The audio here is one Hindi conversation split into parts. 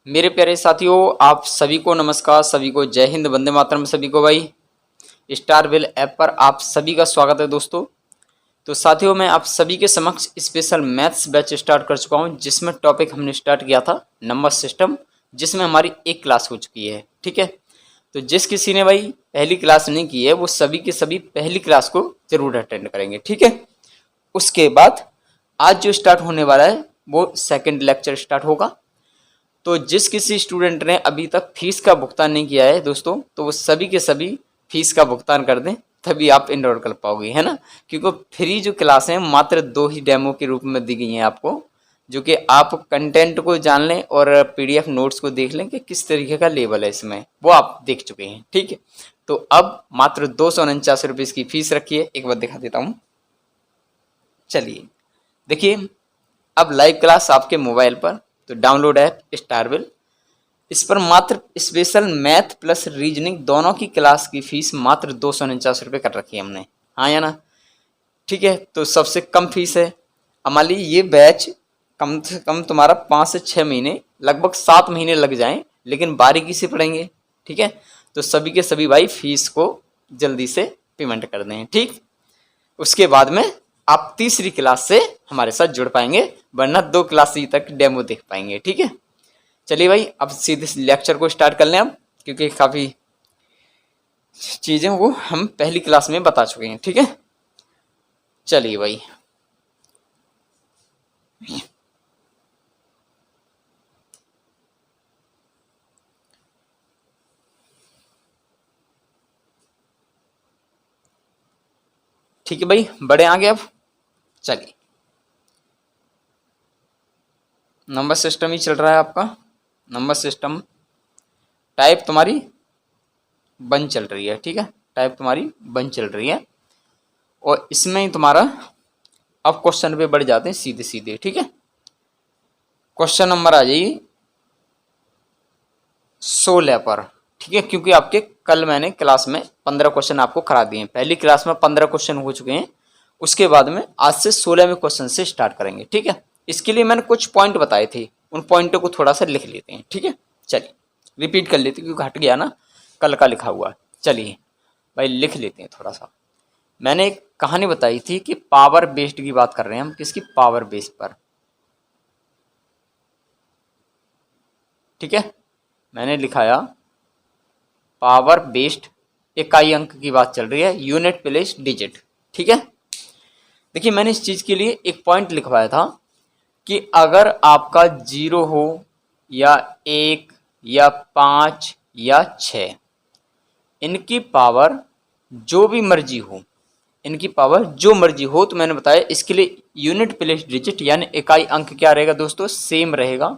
मेरे प्यारे साथियों, आप सभी को नमस्कार, सभी को जय हिंद, वंदे मातरम। सभी को भाई स्टारविल ऐप पर आप सभी का स्वागत है दोस्तों। तो साथियों, मैं आप सभी के समक्ष स्पेशल मैथ्स बैच स्टार्ट कर चुका हूं, जिसमें टॉपिक हमने स्टार्ट किया था नंबर सिस्टम, जिसमें हमारी एक क्लास हो चुकी है। ठीक है, तो जिस किसी ने भाई पहली क्लास नहीं की है वो सभी के सभी पहली क्लास को जरूर अटेंड करेंगे। ठीक है, उसके बाद आज जो स्टार्ट होने वाला है वो सेकेंड लेक्चर स्टार्ट होगा। तो जिस किसी स्टूडेंट ने अभी तक फीस का भुगतान नहीं किया है दोस्तों, तो वो सभी के सभी फीस का भुगतान कर दें, तभी आप इनरोल कर पाओगे, है ना। क्योंकि फ्री जो क्लास हैं मात्र 2 ही डेमो के रूप में दी गई हैं आपको, जो कि आप कंटेंट को जान लें और पीडीएफ नोट्स को देख लें कि किस तरीके का लेवल है इसमें, वो आप देख चुके हैं। ठीक है, तो अब मात्र 249 रुपये की फीस रखी है। एक बार दिखा देता हूँ, चलिए देखिए। अब लाइव क्लास आपके मोबाइल पर, तो डाउनलोड ऐप स्टारविल, इस पर मात्र स्पेशल मैथ प्लस रीजनिंग दोनों की क्लास की फीस मात्र 249 रुपये कर रखी है हमने, हाँ या ना। ठीक है, तो सबसे कम फीस है। अब मान लीजिए ये बैच कम से कम तुम्हारा 5 से 6 महीने, लगभग 7 महीने लग जाएं, लेकिन बारीकी से पढ़ेंगे। ठीक है, तो सभी के सभी भाई फीस को जल्दी से पेमेंट कर दें। ठीक, उसके बाद में आप तीसरी क्लास से हमारे साथ जुड़ पाएंगे, वरना 2 क्लास ही तक डेमो देख पाएंगे। ठीक है, चलिए भाई अब सीधे लेक्चर को स्टार्ट कर लें अब, क्योंकि काफ़ी चीज़ें वो हम पहली क्लास में बता चुके हैं। ठीक है, चलिए भाई। ठीक है भाई, बड़े आगे अब चलिए। नंबर सिस्टम ही चल रहा है आपका। नंबर सिस्टम टाइप तुम्हारी 1 चल रही है। ठीक है, टाइप तुम्हारी 1 चल रही है, और इसमें ही तुम्हारा अब क्वेश्चन पे बढ़ जाते हैं सीधे सीधे। ठीक है, क्वेश्चन नंबर आ जाइए 16 पर। ठीक है, क्योंकि आपके कल मैंने क्लास में 15 क्वेश्चन आपको करा दिए हैं। पहली क्लास में 15 क्वेश्चन हो चुके हैं, उसके बाद में आज से 16वें क्वेश्चन से स्टार्ट करेंगे। ठीक है, इसके लिए मैंने कुछ पॉइंट बताए थे, उन पॉइंटों को थोड़ा सा लिख लेते हैं। ठीक है, चलिए रिपीट कर लेते हैं क्योंकि हट गया ना कल का लिखा हुआ। चलिए भाई लिख लेते हैं थोड़ा सा। मैंने एक कहानी बताई थी कि पावर बेस्ड की बात कर रहे हैं हम, किसकी, पावर बेस्ड पर। ठीक है, मैंने लिखाया पावर बेस्ड इकाई अंक की बात चल रही है, यूनिट प्लेस डिजिट। ठीक है, देखिए मैंने इस चीज के लिए एक पॉइंट लिखवाया था कि अगर आपका 0 हो या 1 या 5 या 6, इनकी पावर जो भी मर्जी हो, इनकी पावर जो मर्जी हो, तो मैंने बताया इसके लिए यूनिट प्लेस डिजिट यानी इकाई अंक क्या रहेगा दोस्तों, सेम रहेगा।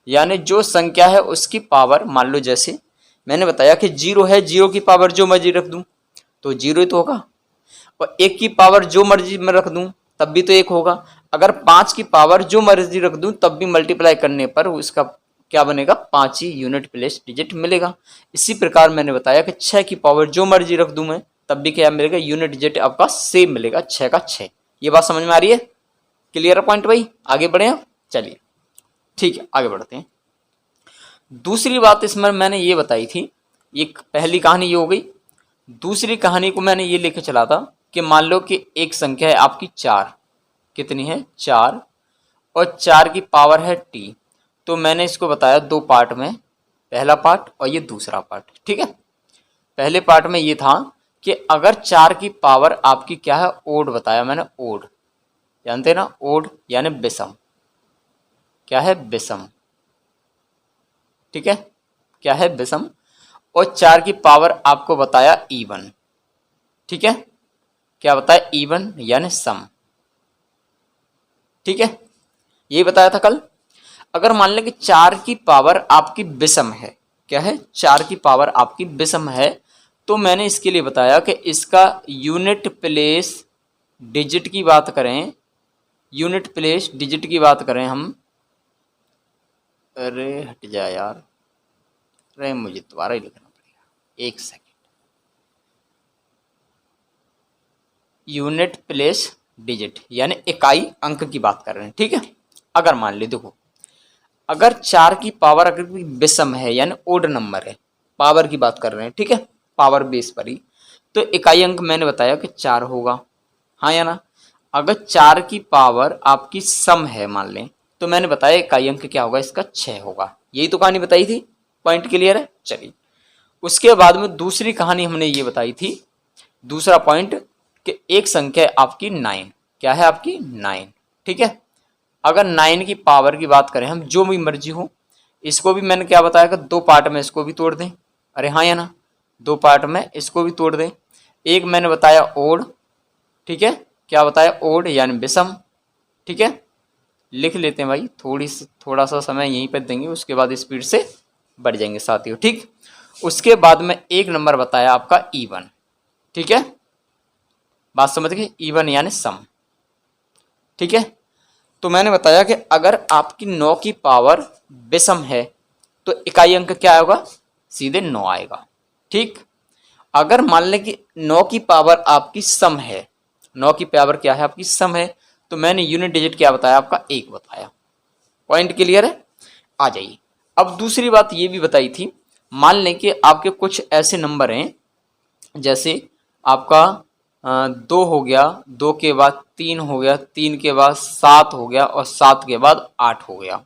यानी जो संख्या है उसकी पावर, मान लो जैसे मैंने बताया कि 0 है, 0 की पावर जो मर्जी रख दूं तो 0 ही तो होगा, और 1 की पावर जो मर्जी में रख दूं तब भी तो 1 होगा। अगर 5 की पावर जो मर्जी रख दूं तब भी मल्टीप्लाई करने पर उसका क्या बनेगा, 5 ही यूनिट प्लेस डिजिट मिलेगा। इसी प्रकार मैंने बताया कि 6 की पावर जो मर्जी रख दूं मैं तब भी क्या मिलेगा, यूनिट डिजिट आपका सेम मिलेगा, 6 का 6। ये बात समझ में आ रही है? क्लियर पॉइंट भाई, आगे बढ़े आप। चलिए ठीक है, आगे बढ़ते हैं। दूसरी बात इसमें मैंने ये बताई थी, एक पहली कहानी ये हो गई। दूसरी कहानी को मैंने ये लेके चला था कि मान लो कि एक संख्या है आपकी 4, कितनी है, 4, और 4 की पावर है टी। तो मैंने इसको बताया 2 पार्ट में, पहला पार्ट और ये दूसरा पार्ट। ठीक है, पहले पार्ट में ये था कि अगर 4 की पावर आपकी क्या है, ओड बताया मैंने, ओड जानते हैं ना, ओड यानी विषम, क्या है, विषम। ठीक है, क्या है, विषम, और 4 की पावर आपको बताया इवन। ठीक है, क्या बताया, इवन यानी सम। ठीक है, ये बताया था कल। अगर मान लें कि 4 की पावर आपकी विषम है, क्या है, 4 की पावर आपकी विषम है, तो मैंने इसके लिए बताया कि इसका यूनिट प्लेस डिजिट की बात करें, यूनिट प्लेस डिजिट की बात करें हम, अरे हट जा यार, अरे मुझे दोबारा ही लिखना पड़ेगा, एक सेकेंड। यूनिट प्लेस डिजिट यानी इकाई अंक की बात कर रहे हैं। ठीक है, अगर मान ली देखो, अगर 4 की पावर अगर कोई विषम है यानी ओड नंबर है, पावर की बात कर रहे हैं, ठीक है, पावर बेस पर ही, तो इकाई अंक मैंने बताया कि 4 होगा, हाँ या ना। अगर 4 की पावर आपकी सम है मान लें, तो मैंने बताया इकाई अंक क्या होगा इसका 6 होगा। यही तो कहानी बताई थी। पॉइंट क्लियर है। चलिए, उसके बाद में दूसरी कहानी हमने ये बताई थी, दूसरा पॉइंट, कि एक संख्या है आपकी 9, क्या है आपकी 9, ठीक है। अगर 9 की पावर की बात करें हम, जो भी मर्जी हो, इसको भी मैंने क्या बताया कि 2 पार्ट में इसको भी तोड़ दें, अरे हाँ या ना, 2 पार्ट में इसको भी तोड़ दें। एक मैंने बताया ओड, ठीक है, क्या बताया ओड यानी विषम, ठीक है। लिख लेते हैं भाई, थोड़ा सा समय यहीं पर देंगे, उसके बाद स्पीड से बढ़ जाएंगे साथियों, ठीक। उसके बाद में एक नंबर बताया आपका इवन, ठीक है, बात समझ गए, इवन यानी सम, ठीक है। तो मैंने बताया कि अगर आपकी 9 की पावर विषम है तो इकाई अंक क्या आएगा, सीधे 9 आएगा, ठीक। अगर मान लें कि 9 की पावर आपकी सम है, 9 की पावर क्या है आपकी सम है, तो मैंने यूनिट डिजिट क्या बताया आपका 1 बताया। पॉइंट क्लियर है। आ जाइए, अब दूसरी बात ये भी बताई थी, मान लें कि आपके कुछ ऐसे नंबर हैं, जैसे आपका 2 हो गया, 2 के बाद 3 हो गया, 3 के बाद 7 हो गया और 7 के बाद 8 हो गया।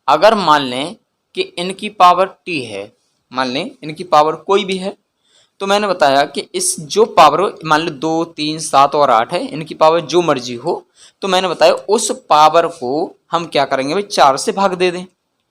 अगर मान लें कि इनकी पावर t है, मान लें इनकी पावर कोई भी है, तो मैंने बताया कि इस जो पावर मान लो 2, 3, 7 और 8 है, इनकी पावर जो मर्जी हो, तो मैंने बताया उस पावर को हम क्या करेंगे भाई, 4 से भाग दे दें,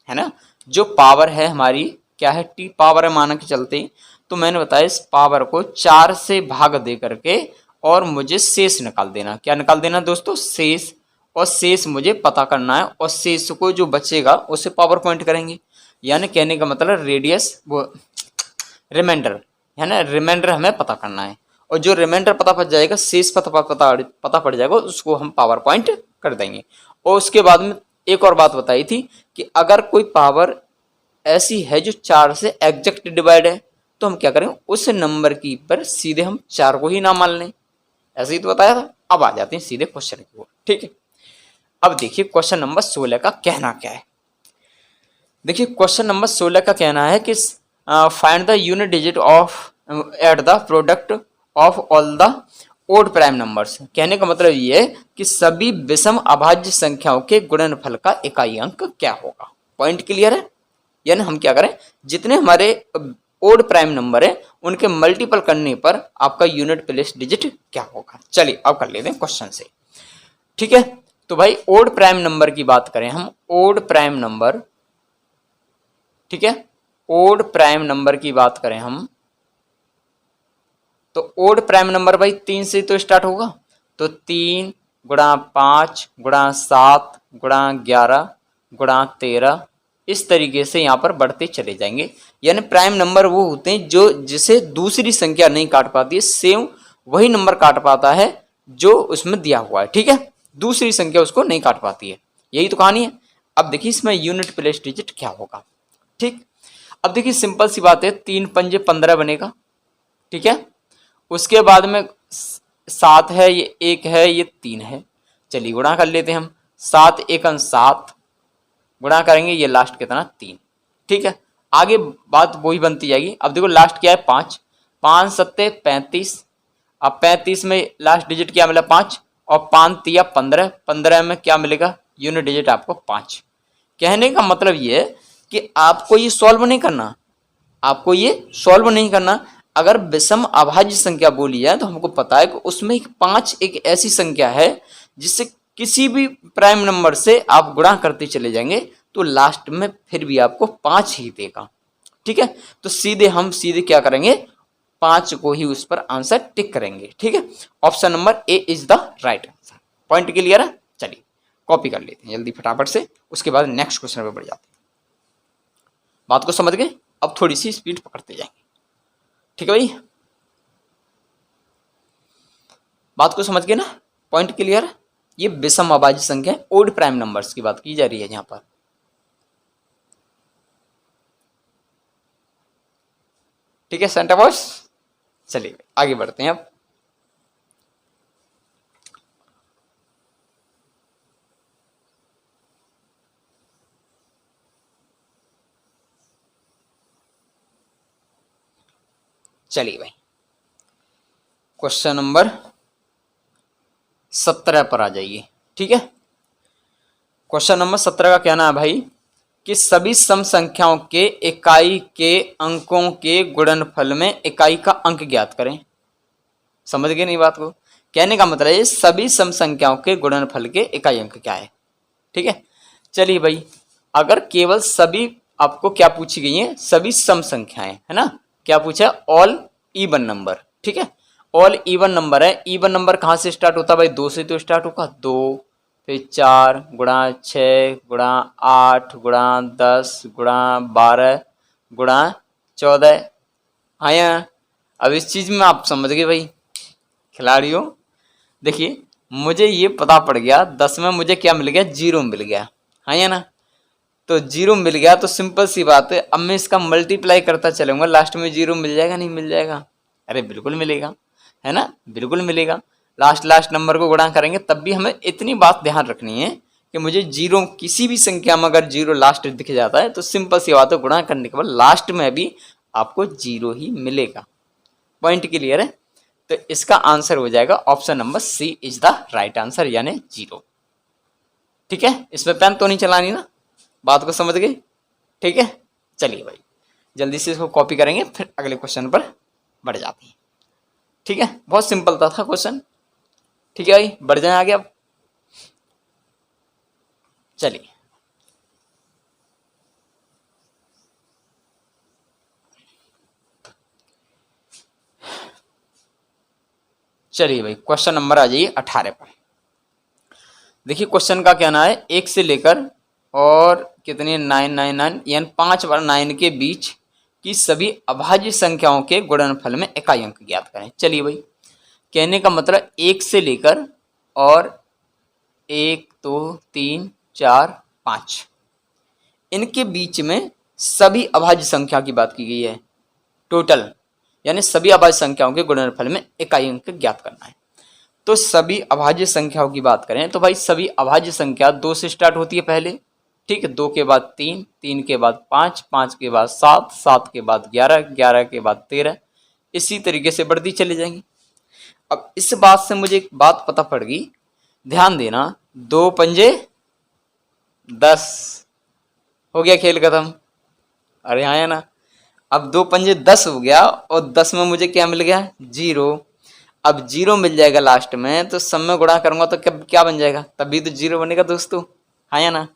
है ना। जो पावर है हमारी क्या है, टी पावर है माना के चलते, तो मैंने बताया इस पावर को 4 से भाग दे करके और मुझे शेष निकाल देना। क्या निकाल देना दोस्तों, शेष। और शेष मुझे पता करना है, और शेष को जो बचेगा उसे पावर पॉइंट करेंगे, यानी कहने का मतलब रेडियस, वो रिमाइंडर है ना, रिमाइंडर हमें पता करना है। और जो रिमाइंडर पता पड़ जाएगा, शेष पता पड़ जाएगा, उसको हम पावर पॉइंट कर देंगे। और उसके बाद में एक और बात बताई थी कि अगर कोई पावर ऐसी है जो 4 से एग्जैक्ट डिवाइड है, तो हम क्या करें, उस नंबर की पर सीधे हम 4 को ही ना मान लें। ऐसे ही तो बताया था। अब आ जाते हैं सीधे क्वेश्चन की ओर, ठीक है। अब देखिए क्वेश्चन नंबर 16 का कहना क्या है। देखिए क्वेश्चन नंबर 16 का कहना है कि find the unit digit of at the product of all the odd prime numbers. कहने का मतलब ये है कि सभी विषम अभाज्य संख्याओं के गुणनफल का इकाई अंक क्या होगा। पॉइंट क्लियर है। यानी हम क्या करें, जितने हमारे ओड प्राइम नंबर है उनके मल्टीपल करने पर आपका यूनिट प्लेस डिजिट क्या होगा। चलिए अब कर लेते हैं क्वेश्चन से, ठीक है। तो भाई ओड प्राइम नंबर की बात करें हम, ओड प्राइम नंबर, ठीक है, ओड प्राइम नंबर की बात करें हम, तो ओड प्राइम नंबर भाई 3 से तो स्टार्ट होगा, तो 3 गुणा 5 गुणा 7 गुणा 11 गुणा 13, इस तरीके से यहाँ पर बढ़ते चले जाएंगे। यानी प्राइम नंबर वो होते हैं जो जिसे दूसरी संख्या नहीं काट पाती है, सेम वही नंबर काट पाता है जो उसमें दिया हुआ है, ठीक है, दूसरी संख्या उसको नहीं काट पाती है। यही तो कहानी है। अब देखिए इसमें यूनिट प्लेस डिजिट क्या होगा, ठीक। अब देखिए सिंपल सी बात है, 3 पंजे 15 बनेगा, ठीक है। उसके बाद में 7 है, ये 1 है, ये 3 है। चलिए गुणा कर लेते हैं हम, 7 एकम 7 गुणा करेंगे, ये लास्ट कितना 3, ठीक है। आगे बात वही बनती जाएगी। अब देखो लास्ट क्या है 5, 5 सत्ते 35, अब 35 में लास्ट डिजिट क्या मिला 5, और 5 तिया 15, 15 में क्या मिलेगा यूनिट डिजिट आपको 5। कहने का मतलब ये है कि आपको ये सॉल्व नहीं करना, आपको ये सॉल्व नहीं करना। अगर विषम अभाज्य संख्या बोली जाए तो हमको पता है कि उसमें 5 एक ऐसी संख्या है जिससे किसी भी प्राइम नंबर से आप गुणा करते चले जाएंगे तो लास्ट में फिर भी आपको 5 ही देगा, ठीक है। तो सीधे क्या करेंगे, 5 को ही उस पर आंसर टिक करेंगे, ठीक है। Option number A is the right answer. Point clear है। चलिए कॉपी कर लेते हैं जल्दी फटाफट से, उसके बाद नेक्स्ट क्वेश्चन पे बढ़ जाते हैं। बात को समझ गए। अब थोड़ी सी स्पीड पकड़ते जाएंगे, ठीक है भाई, बात को समझ गए ना। पॉइंट क्लियर है। ये विषम अभाज्य संख्या ओड प्राइम नंबर्स की बात की जा रही है यहां पर, ठीक है सेंटर बॉक्स। चलिए आगे बढ़ते हैं अब। चलिए भाई क्वेश्चन नंबर 17 पर आ जाइए। ठीक है, क्वेश्चन नंबर 17 का कहना है भाई कि सभी सम संख्याओं के इकाई के अंकों के गुणनफल में इकाई का अंक ज्ञात करें। समझ गए नहीं बात को? कहने का मतलब है सभी सम संख्याओं के गुणनफल के इकाई अंक क्या है। ठीक है, चलिए भाई अगर केवल सभी, आपको क्या पूछी गई है, सभी सम संख्याएं है ना, क्या पूछा? All even number. ठीक है, ऑल इवन नंबर है। इवन नंबर कहाँ से स्टार्ट होता है भाई? 2 से तो स्टार्ट होगा। 2 फिर 4 गुणा 6 गुणा 8 गुणा 10 गुणा 12 गुणा 14 आया। अब इस चीज में आप समझ गए भाई खिलाड़ियों। देखिए मुझे ये पता पड़ गया 10 में मुझे क्या मिल गया? 0 मिल गया है या ना। तो 0 मिल गया तो सिंपल सी बात है, अब मैं इसका मल्टीप्लाई करता चलूंगा, लास्ट में 0 मिल जाएगा नहीं मिल जाएगा? अरे बिल्कुल मिलेगा, है ना, बिल्कुल मिलेगा। लास्ट नंबर को गुणा करेंगे तब भी हमें इतनी बात ध्यान रखनी है कि मुझे 0 किसी भी संख्या में अगर 0 लास्ट दिख जाता है तो सिंपल सी बात है, गुणा करने के बाद लास्ट में भी आपको 0 ही मिलेगा। पॉइंट क्लियर है? तो इसका आंसर हो जाएगा option number C is the right answer, यानी 0। ठीक है, इसमें पेन तो नहीं चलानी ना, बात को समझ गए? ठीक है, चलिए भाई जल्दी से इसको कॉपी करेंगे फिर अगले क्वेश्चन पर बढ़ जाते हैं। ठीक है, बहुत सिंपल था क्वेश्चन। ठीक है भाई, बढ़ जाए आगे अब। चलिए चलिए भाई क्वेश्चन नंबर आ जाइए 18 पर। देखिए क्वेश्चन का कहना है 1 से लेकर और कितनी 999 यानी 5 बार 9 के बीच की सभी अभाज्य संख्याओं के गुणनफल में इकाई अंक ज्ञात करें। चलिए भाई, कहने का मतलब 1 से लेकर और 1 2 3 4 5 इनके बीच में सभी अभाज्य संख्या की बात की गई है, टोटल, यानी सभी अभाज्य संख्याओं के गुणनफल में इकाई अंक ज्ञात करना है। तो सभी अभाज्य संख्याओं की बात करें तो भाई सभी अभाज्य संख्या 2 से स्टार्ट होती है पहले। ठीक है, 2 के बाद 3, 3 के बाद 5, 5 के बाद 7, 7 के बाद 11, 11 के बाद 13, इसी तरीके से बढ़ती चली जाएंगी। अब इस बात से मुझे एक बात पता पड़ गई, ध्यान देना, 2 पंजे 10 हो गया, खेल खत्म। अरे हाँ है ना। अब 2 पंजे 10 हो गया और 10 में मुझे क्या मिल गया? 0। अब 0 मिल जाएगा लास्ट में, तो सब में गुणा करूंगा तो क्या बन जाएगा? तभी तो 0 बनेगा दोस्तों, हाँ या ना।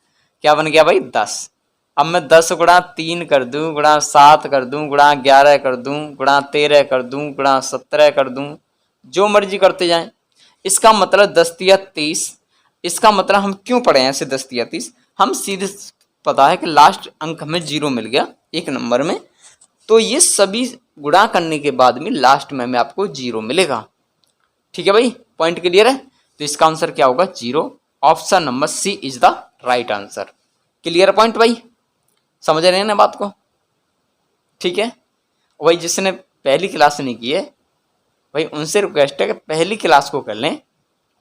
क्या बन गया भाई? 10। अब मैं 10 गुणा 3 कर दूं, गुणा 7 कर दूं, गुणा 11 कर दूं, गुणा 13 कर दूं, गुणा 17 कर दूं, जो मर्जी करते जाएं। इसका मतलब 10 तिया 30। इसका मतलब हम क्यों पढ़े हैं ऐसे 10 तिया 30? हम सीधे पता है कि लास्ट अंक हमें 0 मिल गया एक नंबर में, तो ये सभी गुणा करने के बाद में लास्ट में हमें आपको 0 मिलेगा। ठीक है भाई, पॉइंट क्लियर है? तो इसका आंसर क्या होगा? 0। Option number C is the right answer. Clear point भाई, समझ रहे हैं ना बात को? ठीक है, वही जिसने पहली क्लास नहीं की है भाई उनसे रिक्वेस्ट है कि पहली क्लास को कर लें,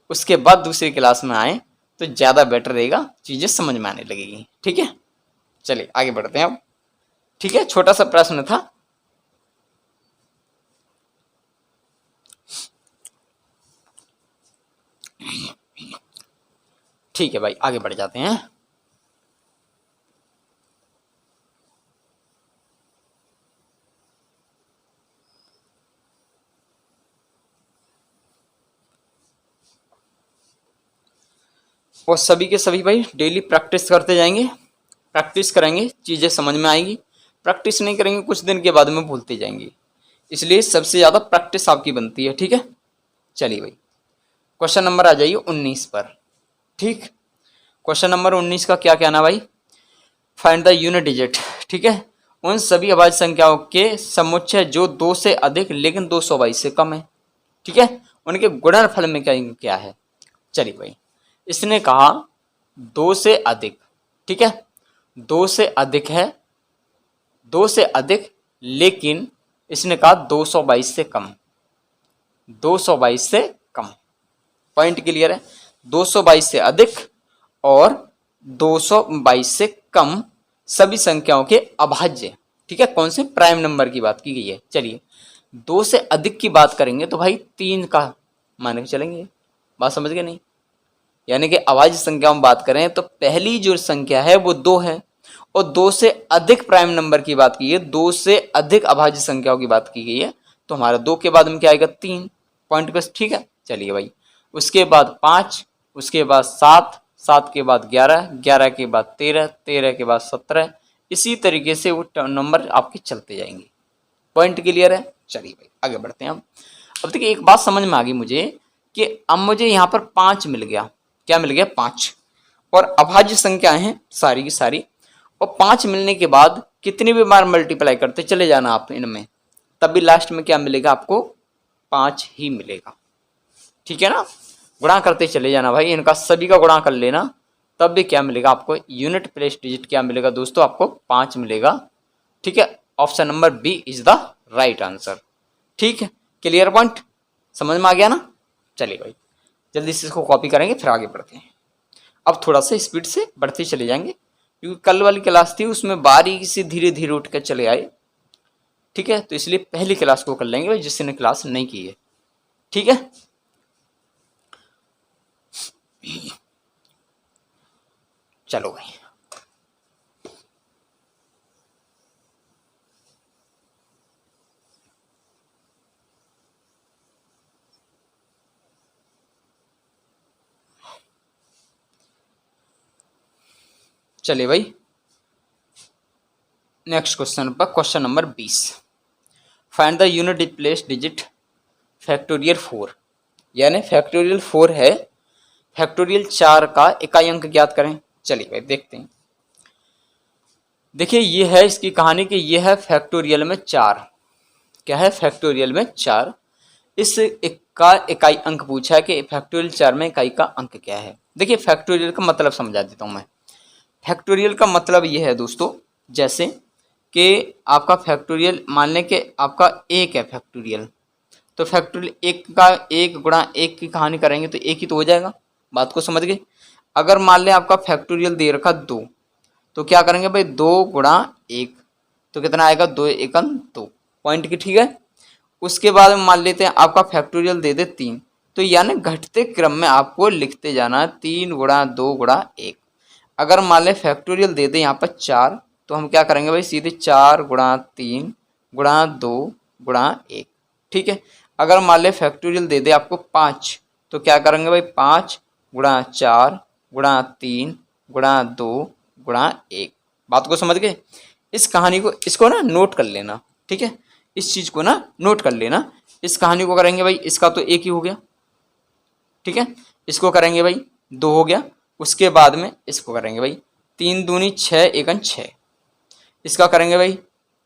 उसके बाद दूसरी क्लास में आए तो ज़्यादा बेटर रहेगा, चीज़ें समझ में आने लगेगी। ठीक है, चलिए आगे बढ़ते हैं अब। ठीक है, छोटा सा प्रश्न था। ठीक है भाई, आगे बढ़ जाते हैं। और सभी के सभी भाई डेली प्रैक्टिस करते जाएंगे, प्रैक्टिस करेंगे, चीज़ें समझ में आएगी। प्रैक्टिस नहीं करेंगे कुछ दिन के बाद में भूलते जाएंगे, इसलिए सबसे ज़्यादा प्रैक्टिस आपकी बनती है। ठीक है, चलिए भाई क्वेश्चन नंबर आ जाइए 19 पर। ठीक, क्वेश्चन नंबर 19 का क्या कहना भाई? Find the unit digit. ठीक है, उन सभी अभाज्य संख्याओं के समुच्चय जो 2 से अधिक लेकिन 222 से कम है। ठीक है, उनके गुणनफल में क्या क्या है? चलिए भाई, इसने कहा 2 से अधिक। ठीक है, 2 से अधिक है, 2 से अधिक, लेकिन इसने कहा 222 से कम, 222 से कम। पॉइंट क्लियर है? 222 से अधिक और 222 से कम सभी संख्याओं के अभाज्य। ठीक है, कौन से? प्राइम नंबर की बात की गई है। चलिए 2 से अधिक की बात करेंगे तो भाई 3 का मान के चलेंगे। बात समझ गए नहीं? यानी कि अभाज्य संख्या में बात करें तो पहली जो संख्या है वो 2 है, और 2 से अधिक प्राइम नंबर की बात की है, 2 से अधिक अभाज्य संख्याओं की बात की गई है, तो हमारा 2 के बाद में क्या आएगा? 3 पॉइंट बस। ठीक है, चलिए भाई। उसके बाद 5, उसके बाद 7, 7 के बाद 11, 11 के बाद 13, 13 के बाद 17, इसी तरीके से वो नंबर आपके चलते जाएंगे। पॉइंट क्लियर है? चलिए भाई आगे बढ़ते हैं हम। अब देखिए एक बात समझ में आ गई मुझे कि अब मुझे यहाँ पर 5 मिल गया। क्या मिल गया? 5। और अभाज्य संख्याएं हैं सारी की सारी, और 5 मिलने के बाद कितनी भी बार मल्टीप्लाई करते चले जाना आप इनमें, तब भी लास्ट में क्या मिलेगा आपको? 5 ही मिलेगा। ठीक है ना? गुणा करते चले जाना भाई, इनका सभी का गुणा कर लेना, तब भी क्या मिलेगा आपको? यूनिट प्लेस डिजिट क्या मिलेगा दोस्तों? आपको 5 मिलेगा। ठीक है, option number B is the right answer. ठीक है, क्लियर पॉइंट समझ में आ गया ना? चलिए भाई जल्दी से इसको कॉपी करेंगे फिर आगे बढ़ते हैं। अब थोड़ा सा स्पीड से बढ़ते चले जाएंगे, क्योंकि कल वाली क्लास थी उसमें बारीकी से धीरे धीरे उठ कर चले आए। ठीक है, तो इसलिए पहली क्लास को कर लेंगे भाई जिसने क्लास नहीं की है। ठीक है, चलो भाई। चलिए भाई नेक्स्ट क्वेश्चन पर, question number 20। Find the unit place digit factorial 4, यानी फैक्टोरियल 4 है, फैक्टोरियल 4 का इकाई अंक ज्ञात करें। चलिए भाई देखते हैं। देखिए ये है इसकी कहानी कि ये है फैक्टोरियल में 4। क्या है? फैक्टोरियल में 4। इस का इकाई अंक पूछा है कि फैक्टोरियल 4 में इकाई का अंक क्या है। देखिए फैक्टोरियल का मतलब समझा देता हूं मैं। फैक्टोरियल का मतलब ये है दोस्तों, जैसे कि आपका फैक्टोरियल मान लें कि आपका 1 है फैक्टोरियल, तो फैक्टोरियल 1 का 1 गुणा 1 की कहानी करेंगे तो 1 ही तो हो जाएगा। बात को समझ गए? अगर मान लें आपका फैक्टोरियल दे रखा 2, तो क्या करेंगे भाई? 2 गुणा 1, तो कितना आएगा? 2 एकम 2 पॉइंट की। ठीक है, उसके बाद में मान लेते हैं आपका फैक्टोरियल दे दे 3, तो यानी घटते क्रम में आपको लिखते जाना 3 गुणा 2 गुणा 1। अगर मान लें फैक्टोरियल दे दे यहाँ पर 4, तो हम क्या करेंगे भाई? सीधे 4 गुणा 3 गुणा 2 गुणा 1। ठीक है, अगर मान लें फैक्टोरियल दे दे आपको 5, तो क्या करेंगे भाई? 5 गुणा 4 गुणा 3 गुणा 2 गुणा 1। बात को समझ गए? इस कहानी को, इसको ना नोट कर लेना। ठीक है, इस चीज को ना नोट कर लेना। इस कहानी को करेंगे भाई, इसका तो 1 ही हो गया। ठीक है, इसको करेंगे भाई 2 हो गया। उसके बाद में इसको करेंगे भाई 3 दूनी 6 एकन 6। इसका करेंगे भाई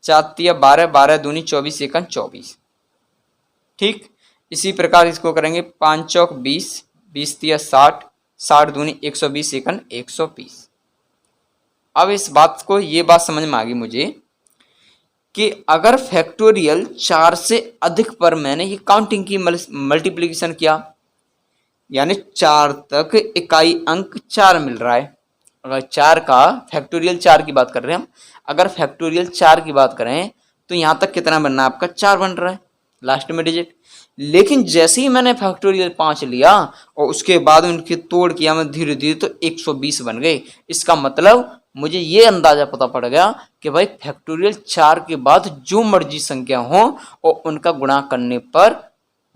4 तिया 12, 12 दूनी 24 एकन 24। ठीक, इसी प्रकार इसको करेंगे 5 चौक 20, 20 तिया 60, 60 दूनी 120 एकन 120। अब इस बात को, ये बात समझ में आ गई मुझे कि अगर फैक्टोरियल 4 से अधिक पर मैंने ये काउंटिंग की, मल्टीप्लिकेशन किया, यानी 4 तक इकाई अंक 4 मिल रहा है। अगर 4 का फैक्टोरियल 4 की बात कर रहे हैं हम, अगर फैक्टोरियल 4 की बात करें तो यहाँ तक कितना बनना है आपका? 4 बन रहा है लास्ट में डिजिट। लेकिन जैसे ही मैंने फैक्टोरियल 5 लिया और उसके बाद उनकी तोड़ किया मैं धीरे धीरे, तो 120 बन गए। इसका मतलब मुझे ये अंदाजा पता पड़ गया कि भाई फैक्टोरियल 4 के बाद जो मर्जी संख्या हो और उनका गुणा करने पर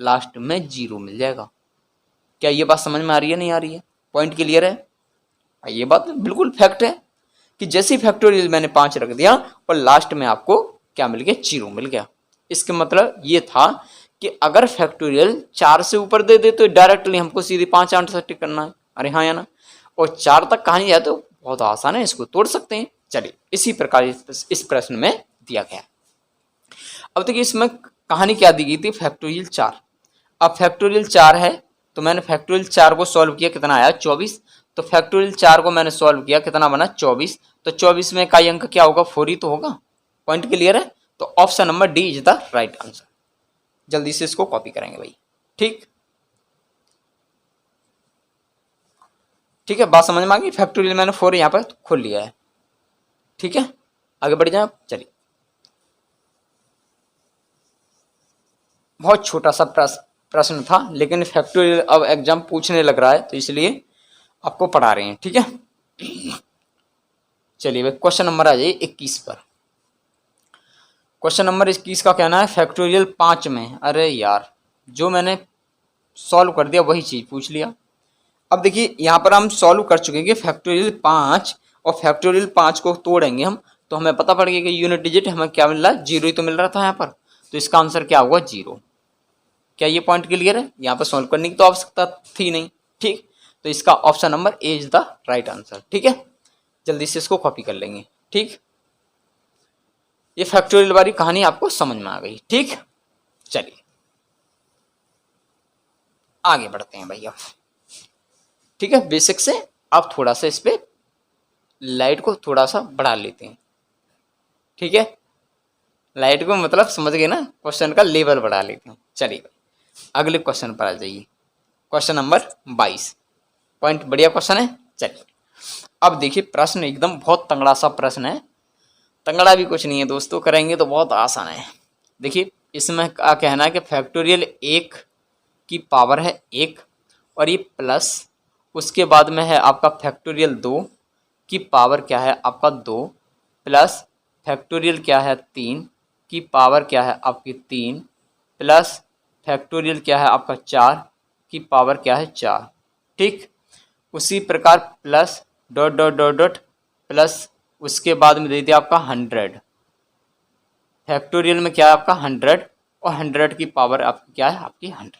लास्ट में 0 मिल जाएगा। क्या ये बात समझ में आ रही है? नहीं आ रही है? पॉइंट क्लियर है? ये बात बिल्कुल फैक्ट है कि जैसे ही फैक्टोरियल मैंने 5 रख दिया और लास्ट में आपको क्या मिल गया? 0 मिल गया। इसका मतलब ये था कि अगर फैक्टोरियल 4 से ऊपर दे दे तो डायरेक्टली हमको सीधे 5 आंसर टिक करना है। अरे हाँ या ना? और 4 तक कहानी जाए तो बहुत आसान है, इसको तोड़ सकते हैं। चलिए इसी प्रकार इस प्रश्न में दिया गया। अब देखिए इसमें कहानी क्या दी गई थी? फैक्टोरियल 4। अब फैक्टोरियल 4 है तो मैंने फैक्टोरियल 4 को सॉल्व किया, कितना आया? 24। तो फैक्टोरियल 4 को मैंने सॉल्व किया, कितना बना? 24। तो 24 में इकाई अंक क्या होगा? 4 ही तो होगा। पॉइंट क्लियर है? तो option number D is the right answer. जल्दी से इसको कॉपी करेंगे भाई। ठीक, ठीक है, बात समझ में आ गई? फैक्टोरियल मैंने 4 यहाँ पर खोल लिया है। ठीक है, आगे बढ़ जाए। चलिए बहुत छोटा सा प्रश्न था, लेकिन फैक्टोरियल अब एग्जाम पूछने लग रहा है तो इसलिए आपको पढ़ा रहे हैं, ठीक है। चलिए भाई क्वेश्चन नंबर आ जाइए 21 पर। क्वेश्चन नंबर 21 का कहना है फैक्टोरियल 5 में, अरे यार जो मैंने सॉल्व कर दिया वही चीज पूछ लिया। अब देखिए यहाँ पर हम सॉल्व कर चुके हैं कि फैक्टोरियल 5 और फैक्टोरियल 5 को तोड़ेंगे हम तो हमें पता पड़ गया कि यूनिट डिजिट हमें क्या मिल रहा है, जीरो ही तो मिल रहा था यहाँ पर, तो इसका आंसर क्या होगा, जीरो। क्या ये पॉइंट क्लियर है? यहाँ पर सॉल्व करने की तो आवश्यकता थी नहीं, ठीक। तो इसका option number A is the right answer, ठीक है। जल्दी से इसको कॉपी कर लेंगे, ठीक। ये फैक्टोरियल वाली कहानी आपको समझ में आ गई, ठीक। चलिए आगे बढ़ते हैं भैया, ठीक है। बेसिक से आप थोड़ा सा इस पे लाइट को थोड़ा सा बढ़ा लेते हैं, ठीक है। लाइट को मतलब समझ गए ना, क्वेश्चन का लेवल बढ़ा लेते हैं। चलिए अगले क्वेश्चन पर आ जाइए, क्वेश्चन नंबर 22। पॉइंट बढ़िया क्वेश्चन है। चलिए अब देखिए प्रश्न एकदम बहुत तंगड़ा सा प्रश्न है, तंगड़ा भी कुछ नहीं है दोस्तों, करेंगे तो बहुत आसान है। देखिए इसमें क्या कहना है कि फैक्टोरियल 1 की पावर है 1 और ये प्लस, उसके बाद में है आपका फैक्टोरियल 2 की पावर क्या है आपका 2 प्लस फैक्टोरियल क्या है 3 की पावर क्या है आपकी 3 प्लस फैक्टोरियल क्या है आपका 4 की पावर क्या है 4, ठीक। उसी प्रकार plus dot dot dot dot plus उसके बाद में दे दिया आपका 100, फैक्टोरियल में क्या है आपका 100 और 100 की पावर आपकी क्या है आपकी 100,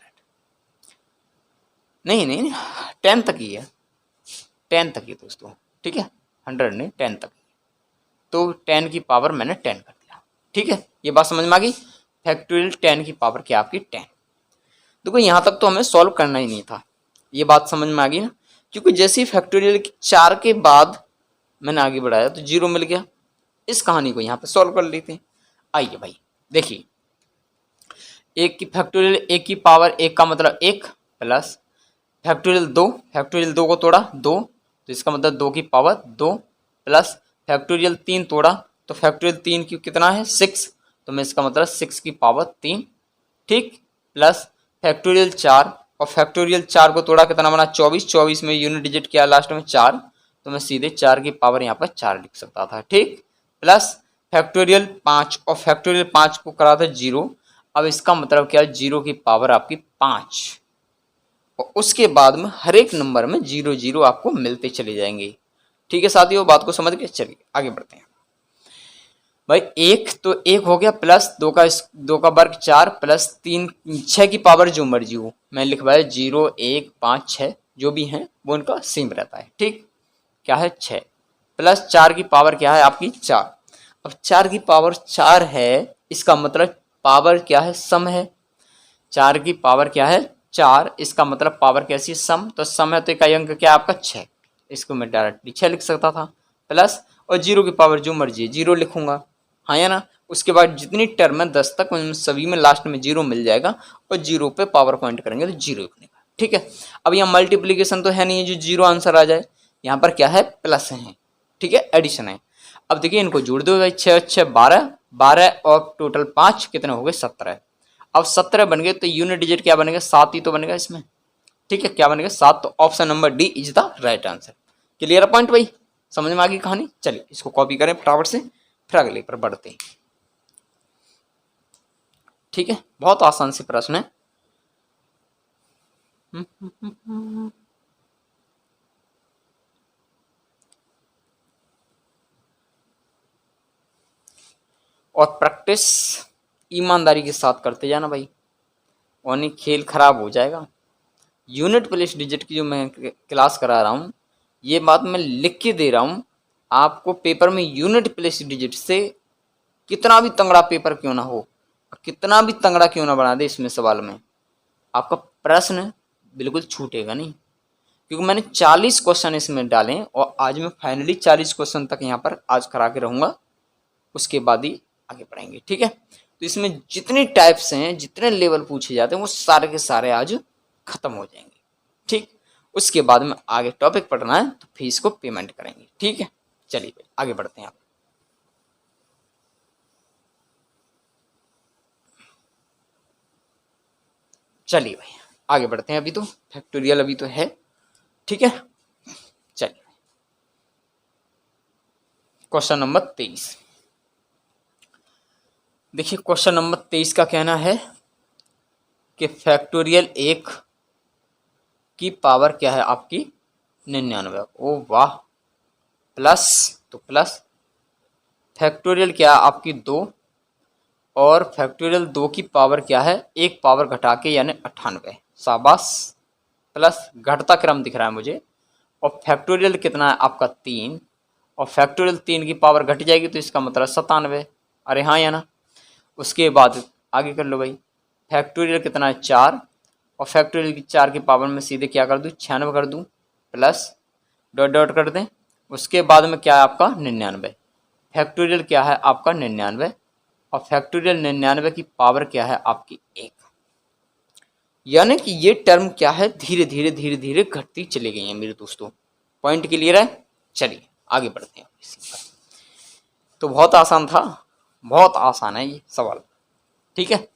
नहीं नहीं 10 तक ही है, 10 तक ही दोस्तों, ठीक है। 100 नहीं 10 तक, तो 10 की पावर मैंने 10 कर दिया, ठीक है। ये बात समझ में आ गई, फैक्टोरियल 10 की पावर क्या आपकी 10। देखो यहाँ तक तो हमें सॉल्व करना ही नहीं था, ये बात समझ में आ गई ना, क्योंकि जैसे ही फैक्टोरियल 4 के बाद मैंने आगे बढ़ाया तो जीरो मिल गया। इस कहानी को यहाँ पे सॉल्व कर लेते हैं। आइए भाई देखिए, एक की फैक्टोरियल 1 की पावर 1 का मतलब 1 प्लस फैक्टोरियल 2 को तोड़ा 2 तो इसका मतलब 2 की पावर 2 प्लस फैक्टोरियल 3 तोड़ा तो फैक्टोरियल 3 की कितना है 6, तो मैं इसका मतलब 6 की पावर 3, ठीक। प्लस फैक्टोरियल 4 और फैक्टोरियल 4 को तोड़ा कितना बना 24, 24 में यूनिट डिजिट किया लास्ट में 4, तो मैं सीधे 4 की पावर यहाँ पर 4 लिख सकता था, ठीक। प्लस फैक्टोरियल 5 और फैक्टोरियल 5 को करा था 0, अब इसका मतलब क्या है 0 की पावर आपकी 5 और उसके बाद में हर एक नंबर में 0 0 आपको मिलते चले जाएंगे, ठीक है साथियों। बात को समझ के चलिए आगे बढ़ते हैं भाई। एक तो एक हो गया प्लस 2 का वर्ग 4 प्लस 3 6 की पावर जो मर्जी हो, मैं लिखवाया 0 1 5 6 जो भी हैं वो उनका सेम रहता है, ठीक। क्या है 6 प्लस 4 की पावर क्या है आपकी 4, अब 4 की पावर 4 है इसका मतलब पावर क्या है सम है, 4 की पावर क्या है 4, इसका मतलब पावर कैसी सम, तो सम है तो इकाई अंक क्या है आपका 6, इसको मैं डायरेक्टली 6 लिख सकता था। प्लस और 0 की पावर जो मर्जी है 0 लिखूंगा, हाँ या ना। उसके बाद जितनी टर्म है 10 तक उन सभी में लास्ट में 0 मिल जाएगा और 0 पे पावर पॉइंट करेंगे तो 0 बनेगा, ठीक है। अब यहाँ मल्टीप्लीकेशन तो है नहीं है जो 0 आंसर आ जाए, यहाँ पर क्या है प्लस है, ठीक है, एडिशन है। अब देखिए इनको जोड़ दो भाई, 6 6 12 12 और टोटल 5 कितने हो गए 17। अब 17 बन गए तो यूनिट डिजिट क्या बनेगा 7 ही तो बनेगा इसमें, ठीक है। क्या बनेगा 7, तो option number D is the right answer. Clear है पॉइंट भाई, समझ में आ गई कहानी। चलिए इसको कॉपी करें फटाफट से, फिर अगले पर बढ़ते हैं, ठीक है। बहुत आसान से प्रश्न है। और प्रैक्टिस ईमानदारी के साथ करते जाना भाई, वरना खेल खराब हो जाएगा। यूनिट प्लेस डिजिट की जो मैं क्लास करा रहा हूँ, ये बात मैं लिख के दे रहा हूँ आपको, पेपर में यूनिट प्लेस डिजिट से कितना भी तंगड़ा पेपर क्यों ना हो, कितना भी तंगड़ा क्यों ना बना दे इसमें सवाल में, आपका प्रश्न बिल्कुल छूटेगा नहीं, क्योंकि मैंने 40 क्वेश्चन इसमें डाले और आज मैं फाइनली 40 क्वेश्चन तक यहाँ पर आज करा के रहूँगा, उसके बाद ही आगे बढ़ेंगे, ठीक है। तो इसमें जितने टाइप्स हैं जितने लेवल पूछे जाते हैं वो सारे के सारे आज खत्म हो जाएंगे, ठीक। उसके बाद में आगे टॉपिक पढ़ना है तो फीस को पेमेंट करेंगे, ठीक है। चलिए आगे बढ़ते हैं। चलिए भाई आगे बढ़ते हैं, अभी तो फैक्टोरियल अभी तो है, ठीक है। चलिए क्वेश्चन नंबर 23। देखिए क्वेश्चन नंबर 23 का कहना है कि फैक्टोरियल 1 की पावर क्या है आपकी 99। ओ वाह, प्लस, तो प्लस फैक्टोरियल क्या है आपकी 2, और फैक्टोरियल 2 की पावर क्या है, एक पावर घटा के यानी 98। शाबाश, प्लस घटता क्रम दिख रहा है मुझे। और फैक्टोरियल कितना है आपका 3, और फैक्टोरियल 3 की पावर घट जाएगी तो इसका मतलब 97। अरे हाँ या ना। उसके बाद आगे कर लो भाई, फैक्टोरियल कितना है 4, और फैक्टोरियल की 4 की पावर में सीधे क्या कर दूँ 96 कर दूँ, प्लस डॉट डॉट कर दें। उसके बाद में क्या है आपका 99। फैक्टोरियल क्या है आपका 99, और फैक्टोरियल 99 की पावर क्या है आपकी 1। यानी कि ये टर्म क्या है धीरे धीरे धीरे धीरे घटती चली गई है मेरे दोस्तों। पॉइंट क्लियर है। चलिए आगे बढ़ते हैं इसी पर। तो बहुत आसान था, बहुत आसान है ये सवाल, ठीक है।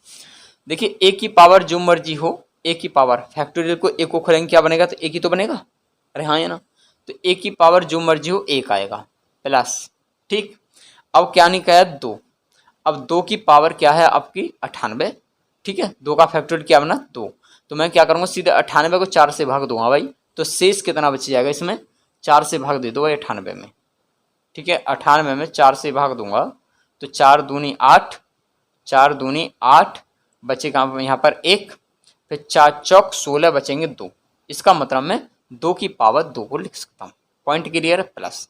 देखिए ए की पावर जो मर्जी हो, ए की पावर फैक्टोरियल को एक को खोलेंगे क्या बनेगा, तो एक ही तो बनेगा। अरे हाँ या ना। तो ए की पावर जो मर्जी हो एक आएगा, प्लस, ठीक। अब क्या नहीं कहा 2, अब 2 की पावर क्या है आपकी 98, ठीक है। 2 का फैक्टोरियल क्या बना 2, तो मैं क्या करूँगा सीधे 98 को 4 से भाग दूंगा भाई, तो शेष कितना बच जाएगा इसमें, 4 से भाग दे दो भाई 98 में, ठीक है। 98 में 4 से भाग दूंगा तो 4 दूनी 8, 4 दूनी 8, बचेगा यहाँ पर 1, फिर 4 चौक 16 बचेंगे 2। इसका मतलब मैं 2 की पावर 2 को लिख सकता हूँ। पॉइंट क्लियर है। प्लस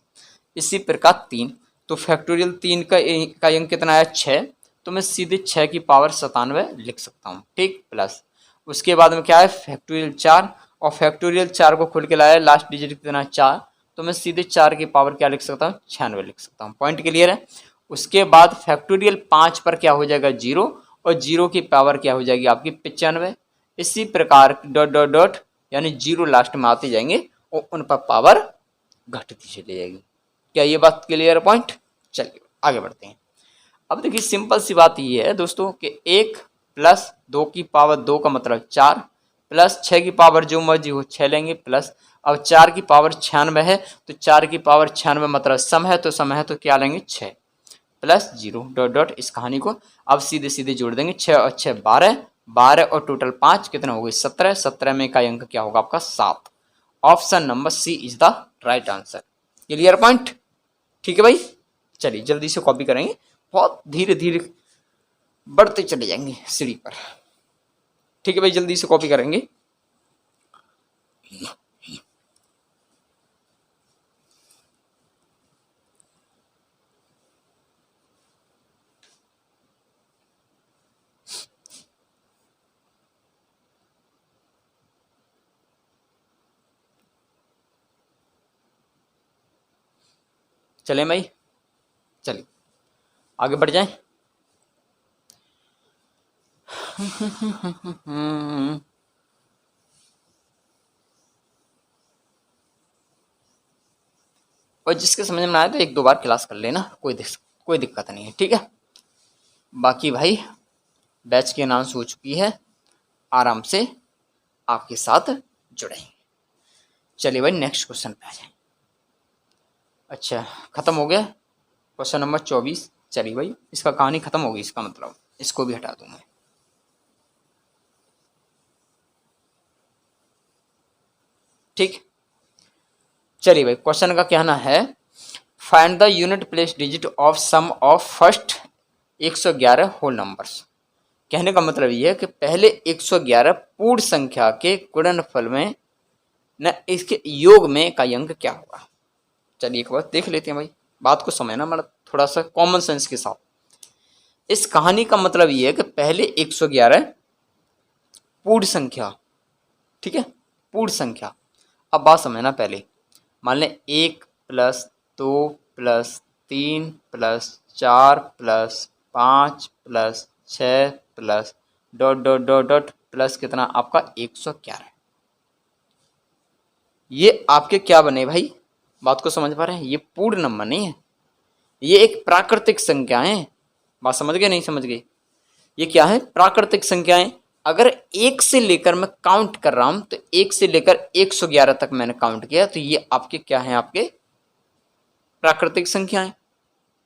इसी प्रकार 3, तो फैक्टोरियल 3 का अंक कितना है 6, तो मैं सीधे 6 की पावर 97 लिख सकता हूँ, ठीक। प्लस उसके बाद में क्या है फैक्टोरियल 4, और फैक्टोरियल 4 को खोल के लाया लास्ट डिजिट कितना 4, तो मैं सीधे 4 की पावर क्या लिख सकता हूँ 96 लिख सकता हूँ। पॉइंट क्लियर है। उसके बाद फैक्टोरियल 5 पर क्या हो जाएगा 0, और 0 की पावर क्या हो जाएगी आपकी 95। इसी प्रकार डॉट डॉट डॉट यानी 0 लास्ट में आते जाएंगे और उन पर पावर घटती चली जाएगी। क्या ये बात क्लियर है। पॉइंट। चलिए आगे बढ़ते हैं। अब देखिए सिंपल सी बात ये है दोस्तों कि 1 प्लस 2 की पावर 2 का मतलब 4, प्लस 6 की पावर जो मर्जी हो 6 लेंगे, प्लस अब 4 की पावर 96 है, तो 4 की पावर 96 मतलब सम है, तो सम है तो क्या लेंगे 6, प्लस 0 डॉट डॉट। इस कहानी को अब सीधे सीधे जोड़ देंगे, 6 और 6 12, 12 और टोटल 5 कितना हो गई 17, 17 में का अंक क्या होगा आपका 7। Option number C is the right answer. Clear point. ठीक है भाई। चलिए जल्दी से कॉपी करेंगे, बहुत धीरे धीरे बढ़ते चले जाएंगे सीढ़ी पर। ठीक है भाई, जल्दी से कॉपी करेंगे। चलें भाई, चलिए आगे बढ़ जाएं। और जिसके समझ में आए तो एक दो बार क्लास कर लेना, कोई दिक्कत नहीं है, ठीक है। बाकी भाई बैच की अनाउंस हो चुकी है, आराम से आपके साथ जुड़ेंगे। चलिए भाई नेक्स्ट क्वेश्चन पे आ जाए। अच्छा खत्म हो गया क्वेश्चन नंबर 24। चलिए भाई इसका कहानी खत्म होगी, इसका मतलब इसको भी हटा दूं मैं। ठीक, चलिए भाई क्वेश्चन का कहना है find the unit place digit of sum of first 111 whole numbers. कहने का मतलब ये है कि पहले 111 पूर्ण संख्या के गुणनफल में न इसके योग में का अंक क्या होगा। चलिए एक बार देख लेते हैं भाई, बात को समझना मतलब थोड़ा सा कॉमन सेंस के साथ। इस कहानी का मतलब ये है कि पहले 111 पूर्ण संख्या, ठीक है, पूर्ण संख्या। अब बात समझना पहले, मान लें 1 plus 2 plus 3 plus 4 plus 5 plus 6 plus dot dot dot dot plus कितना आपका 111। ये आपके क्या बने भाई, बात को समझ पा रहे हैं, ये पूर्ण नंबर नहीं है, ये एक प्राकृतिक संख्या है। बात समझ गए नहीं समझ गए, ये क्या है प्राकृतिक संख्याएं। अगर एक से लेकर मैं काउंट कर रहा हूं तो एक से लेकर 111 तक मैंने काउंट किया, तो ये आपके क्या है, आपके प्राकृतिक संख्या है,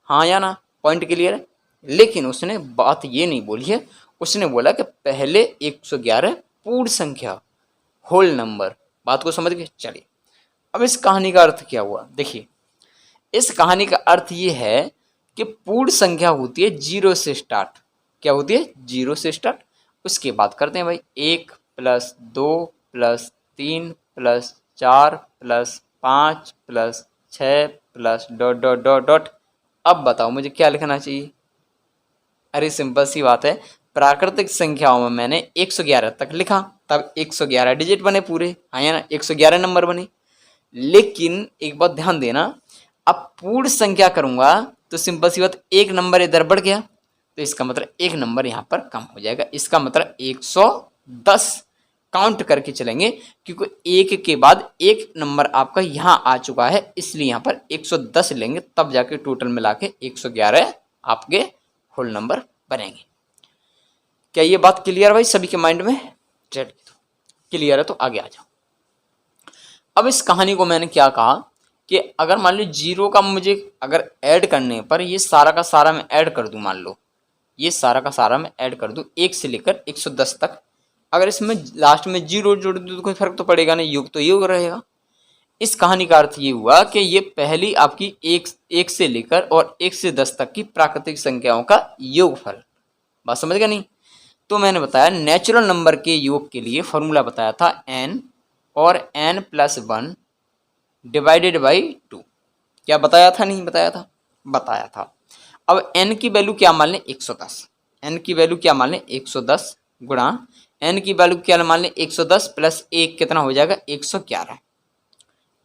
हाँ या ना, पॉइंट क्लियर है। लेकिन उसने बात ये नहीं बोली है, उसने बोला कि पहले 111 पूर्ण संख्या, होल नंबर। बात को समझ गए। चलिए अब इस कहानी का अर्थ क्या हुआ, देखिए इस कहानी का अर्थ ये है कि पूर्ण संख्या होती है जीरो से स्टार्ट। क्या होती है, जीरो से स्टार्ट। उसके बाद करते हैं भाई 1+2+3+4+5+6+... अब बताओ मुझे क्या लिखना चाहिए। अरे सिंपल सी बात है, प्राकृतिक संख्याओं में मैंने 111 तक लिखा, तब 111 डिजिट बने पूरे, हाँ या ना, 111 नंबर बने। लेकिन एक बात ध्यान देना, अब पूर्ण संख्या करूंगा तो सिंपल सी बात, एक नंबर इधर बढ़ गया, तो इसका मतलब एक नंबर यहां पर कम हो जाएगा। इसका मतलब 110 काउंट करके चलेंगे, क्योंकि एक के बाद एक नंबर आपका यहां आ चुका है, इसलिए यहां पर 110 लेंगे, तब जाके टोटल मिला के 111 आपके होल नंबर बनेंगे। क्या ये बात क्लियर भाई सभी के माइंड में? चलिए तो क्लियर है तो आगे आ जाओ। अब इस कहानी को मैंने क्या कहा कि अगर मान लो जीरो का मुझे अगर ऐड करने पर ये सारा का सारा मैं ऐड कर दूं, मान लो ये सारा का सारा मैं ऐड कर दूं 1 से लेकर 110 तक, अगर इसमें लास्ट में जीरो जोड़ दूं तो कोई फर्क तो पड़ेगा नहीं, योग तो योग रहेगा। इस कहानी का अर्थ ये हुआ कि ये पहली आपकी एक से लेकर और 1 से 10 तक की प्राकृतिक संख्याओं का योगफल। बात समझ गया नहीं? तो मैंने बताया नेचुरल नंबर के योग के लिए फॉर्मूला बताया था n और n+1 डिवाइडेड बाई 2। क्या बताया था, नहीं बताया था? बताया था। अब n की वैल्यू क्या मान लें, 110। n की वैल्यू क्या मान लें, 110 गुणा n की वैल्यू क्या मान लें, 110 प्लस 1 कितना हो जाएगा, 111।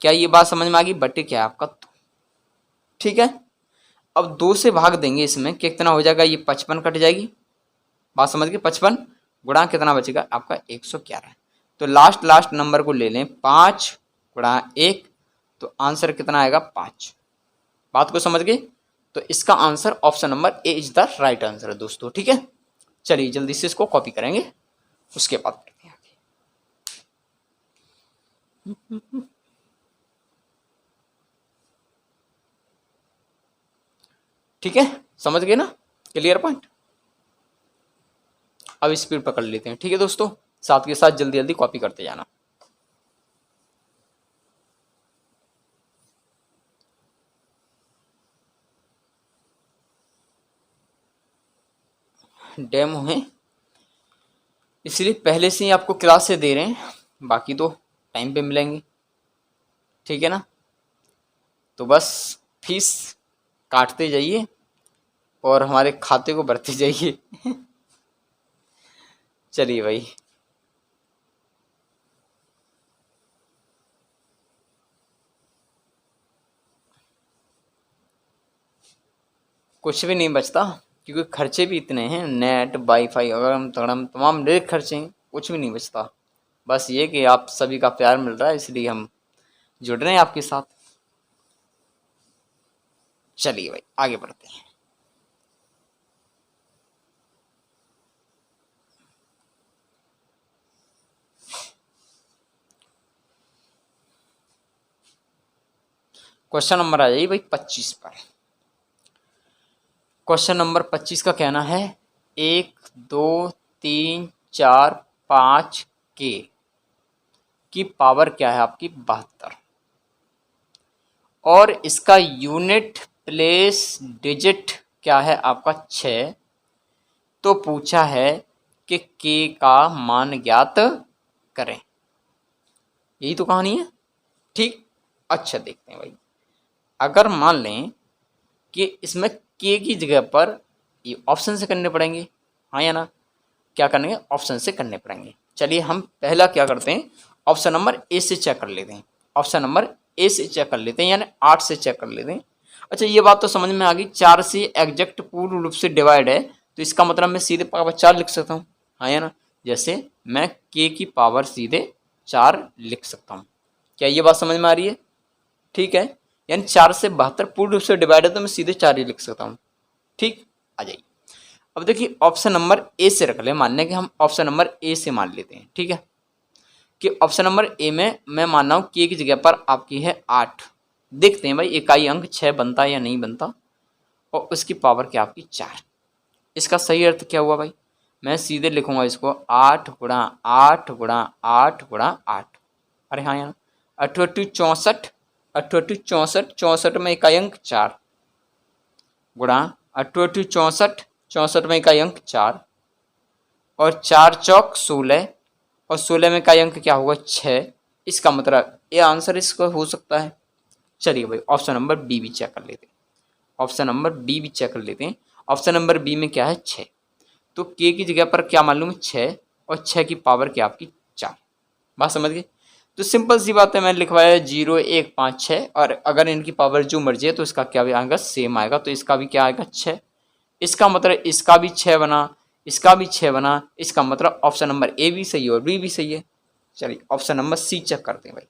क्या ये बात समझ में आ गई? बट्टे क्या है आपका 2, ठीक है। अब 2 से भाग देंगे इसमें, कितना हो जाएगा, ये 55 कट जाएगी। बात समझ गए, 55 गुणा कितना बचेगा आपका 111। तो लास्ट नंबर को ले लें 5 गुणा 1, तो आंसर कितना आएगा 5। बात को समझ गए? तो इसका answer option number A is the right answer है दोस्तों, ठीक है। चलिए जल्दी से इसको कॉपी करेंगे, उसके बाद करते हैं आगे। ठीक है, समझ गए ना, क्लियर पॉइंट। अब स्पीड पकड़ लेते हैं, ठीक है दोस्तों, साथ के साथ जल्दी जल्दी कॉपी करते जाना। डेमो है इसलिए पहले से ही आपको क्लास से दे रहे हैं, बाकी तो टाइम पे मिलेंगे, ठीक है ना। तो बस फीस काटते जाइए और हमारे खाते को भरते जाइए। चलिए भाई, कुछ भी नहीं बचता, क्योंकि खर्चे भी इतने हैं, नेट वाईफाई अगर हम तमाम डायरेक्ट खर्चे हैं, कुछ भी नहीं बचता। बस ये कि आप सभी का प्यार मिल रहा है, इसलिए हम जुड़ रहे हैं आपके साथ। चलिए भाई आगे बढ़ते हैं। क्वेश्चन नंबर आ जाइए भाई 25 पर। क्वेश्चन नंबर 25 का कहना है 1 2 3 4 5 के की पावर क्या है आपकी 72, और इसका यूनिट प्लेस डिजिट क्या है आपका 6। तो पूछा है कि के का मान ज्ञात करें। यही तो कहानी है, ठीक। अच्छा देखते हैं भाई, अगर मान लें कि इसमें के की जगह पर ये ऑप्शन से करने पड़ेंगे, हाँ या ना, क्या करने, ऑप्शन से करने पड़ेंगे। चलिए हम पहला क्या करते हैं, ऑप्शन नंबर ए से चेक कर लेते हैं। ऑप्शन नंबर ए से चेक कर लेते हैं, यानी 8 से चेक कर लेते हैं। अच्छा ये बात तो समझ में आ गई, 4 से एग्जैक्ट पूर्ण रूप से डिवाइड है, तो इसका मतलब मैं सीधे पावर 4 लिख सकता हूँ, हाँ या ना। जैसे मैं के की पावर सीधे 4 लिख सकता हूँ। क्या ये बात समझ में आ रही है? ठीक है, यानी 4 से 72 पूर्ण रूप से डिवाइड है, तो मैं सीधे 4 ही लिख सकता हूँ, ठीक। आ जाइए, अब देखिए ऑप्शन नंबर ए से रख ले, मान लें कि हम ऑप्शन नंबर ए से मान लेते हैं, ठीक है, कि ऑप्शन नंबर ए में मैं मान रहा हूँ के की जगह पर आपकी है 8। देखते हैं भाई इकाई अंक 6 बनता है या नहीं बनता, और उसकी पावर क्या आपकी 4। इसका सही अर्थ क्या हुआ भाई, मैं सीधे लिखूंगा इसको 8 गुणा 8 गुणा 8 गुणा 8। अरे हाँ यार, 8 8 64, 8 8 64, 64 में इकाई अंक 4 गुणा 8 8 64, 64 में इकाई अंक 4 और 4 चौक 16 और 16 में इकाई अंक क्या होगा 6। इसका मतलब ये आंसर इसका हो सकता है। चलिए भाई ऑप्शन नंबर बी भी चेक कर लेते हैं, ऑप्शन नंबर बी भी चेक कर लेते हैं। ऑप्शन नंबर बी में क्या है 6, तो के की जगह पर क्या मालूम है 6 और 6 की पावर क्या आपकी 4। बात समझ गए, तो सिंपल सी बात है, मैंने लिखवाया 0 1 5 6 और अगर इनकी पावर जो मर्जी है तो इसका क्या भी आएगा सेम आएगा, तो इसका भी क्या आएगा 6। इसका मतलब इसका भी 6 बना, इसका भी 6 बना, इसका मतलब ऑप्शन नंबर ए भी सही है और बी भी सही है। चलिए ऑप्शन नंबर सी चेक करते हैं भाई,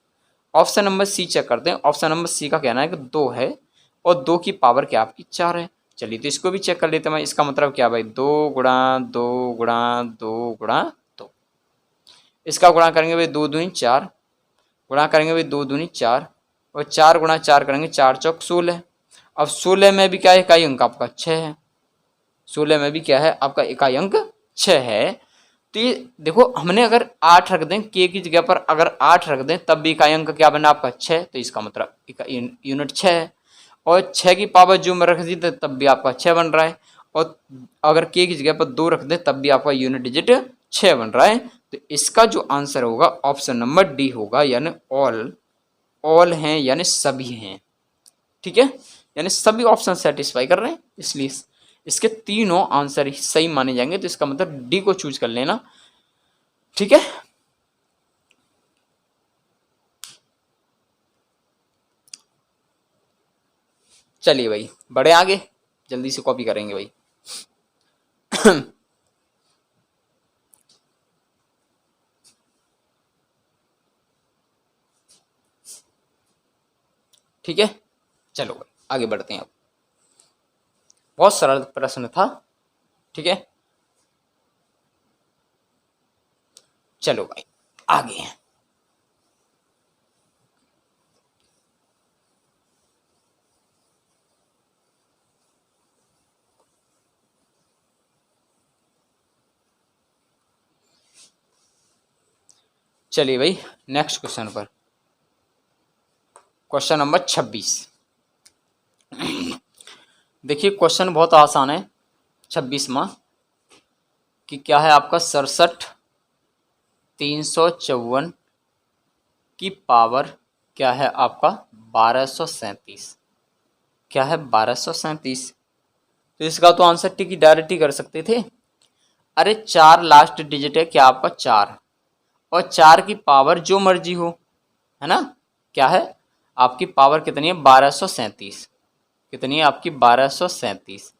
ऑप्शन नंबर सी चेक करते हैं। ऑप्शन नंबर सी का कहना है कि 2 है और 2 की पावर क्या आपकी 4 है। चलिए तो इसको भी चेक कर लेते हैं भाई, इसका मतलब क्या भाई 2 गुणा 2 गुणा 2 गुणा 2। इसका गुणा करेंगे भाई 2 दूनी 4, गुणा करेंगे भाई 2 दूनी 4 और 4 गुणा 4 करेंगे 4 चौक 16। अब 16 में भी क्या है इकाई अंक आपका 6 है, 16 में भी क्या है आपका इकाई अंक 6 है। तो ये देखो हमने अगर 8 रख दें के की जगह पर, अगर 8 रख दें तब भी इकाई अंक क्या बना आपका 6, तो इसका मतलब यूनिट 6 है। और 6 की पावर जो में रख दी तब भी आपका 6 बन रहा है, और अगर के की जगह पर 2 रख दें तब भी आपका यूनिट डिजिट 6 बन रहा है। तो इसका जो आंसर होगा ऑप्शन नंबर डी होगा, यानी ऑल, ऑल हैं यानी सभी हैं, ठीक है, यानी सभी ऑप्शन सेटिस्फाई कर रहे हैं, इसलिए इसके तीनों आंसर ही सही माने जाएंगे। तो इसका मतलब डी को चूज कर लेना, ठीक है। चलिए भाई बड़े आगे, जल्दी से कॉपी करेंगे भाई। ठीक है, चलो भाई आगे बढ़ते हैं। अब बहुत सरल प्रश्न था, ठीक है, चलो भाई आगे हैं। चलिए भाई नेक्स्ट क्वेश्चन पर, क्वेश्चन नंबर 26। देखिए क्वेश्चन बहुत आसान है 26वां, कि क्या है आपका 67 354 की पावर क्या है आपका 1237, क्या है 1237। तो इसका तो आंसर टिक डायरेक्ट ही कर सकते थे। अरे 4 लास्ट डिजिट है क्या आपका 4, और 4 की पावर जो मर्जी हो, है ना, क्या है आपकी पावर कितनी है 1237, कितनी है आपकी 1237।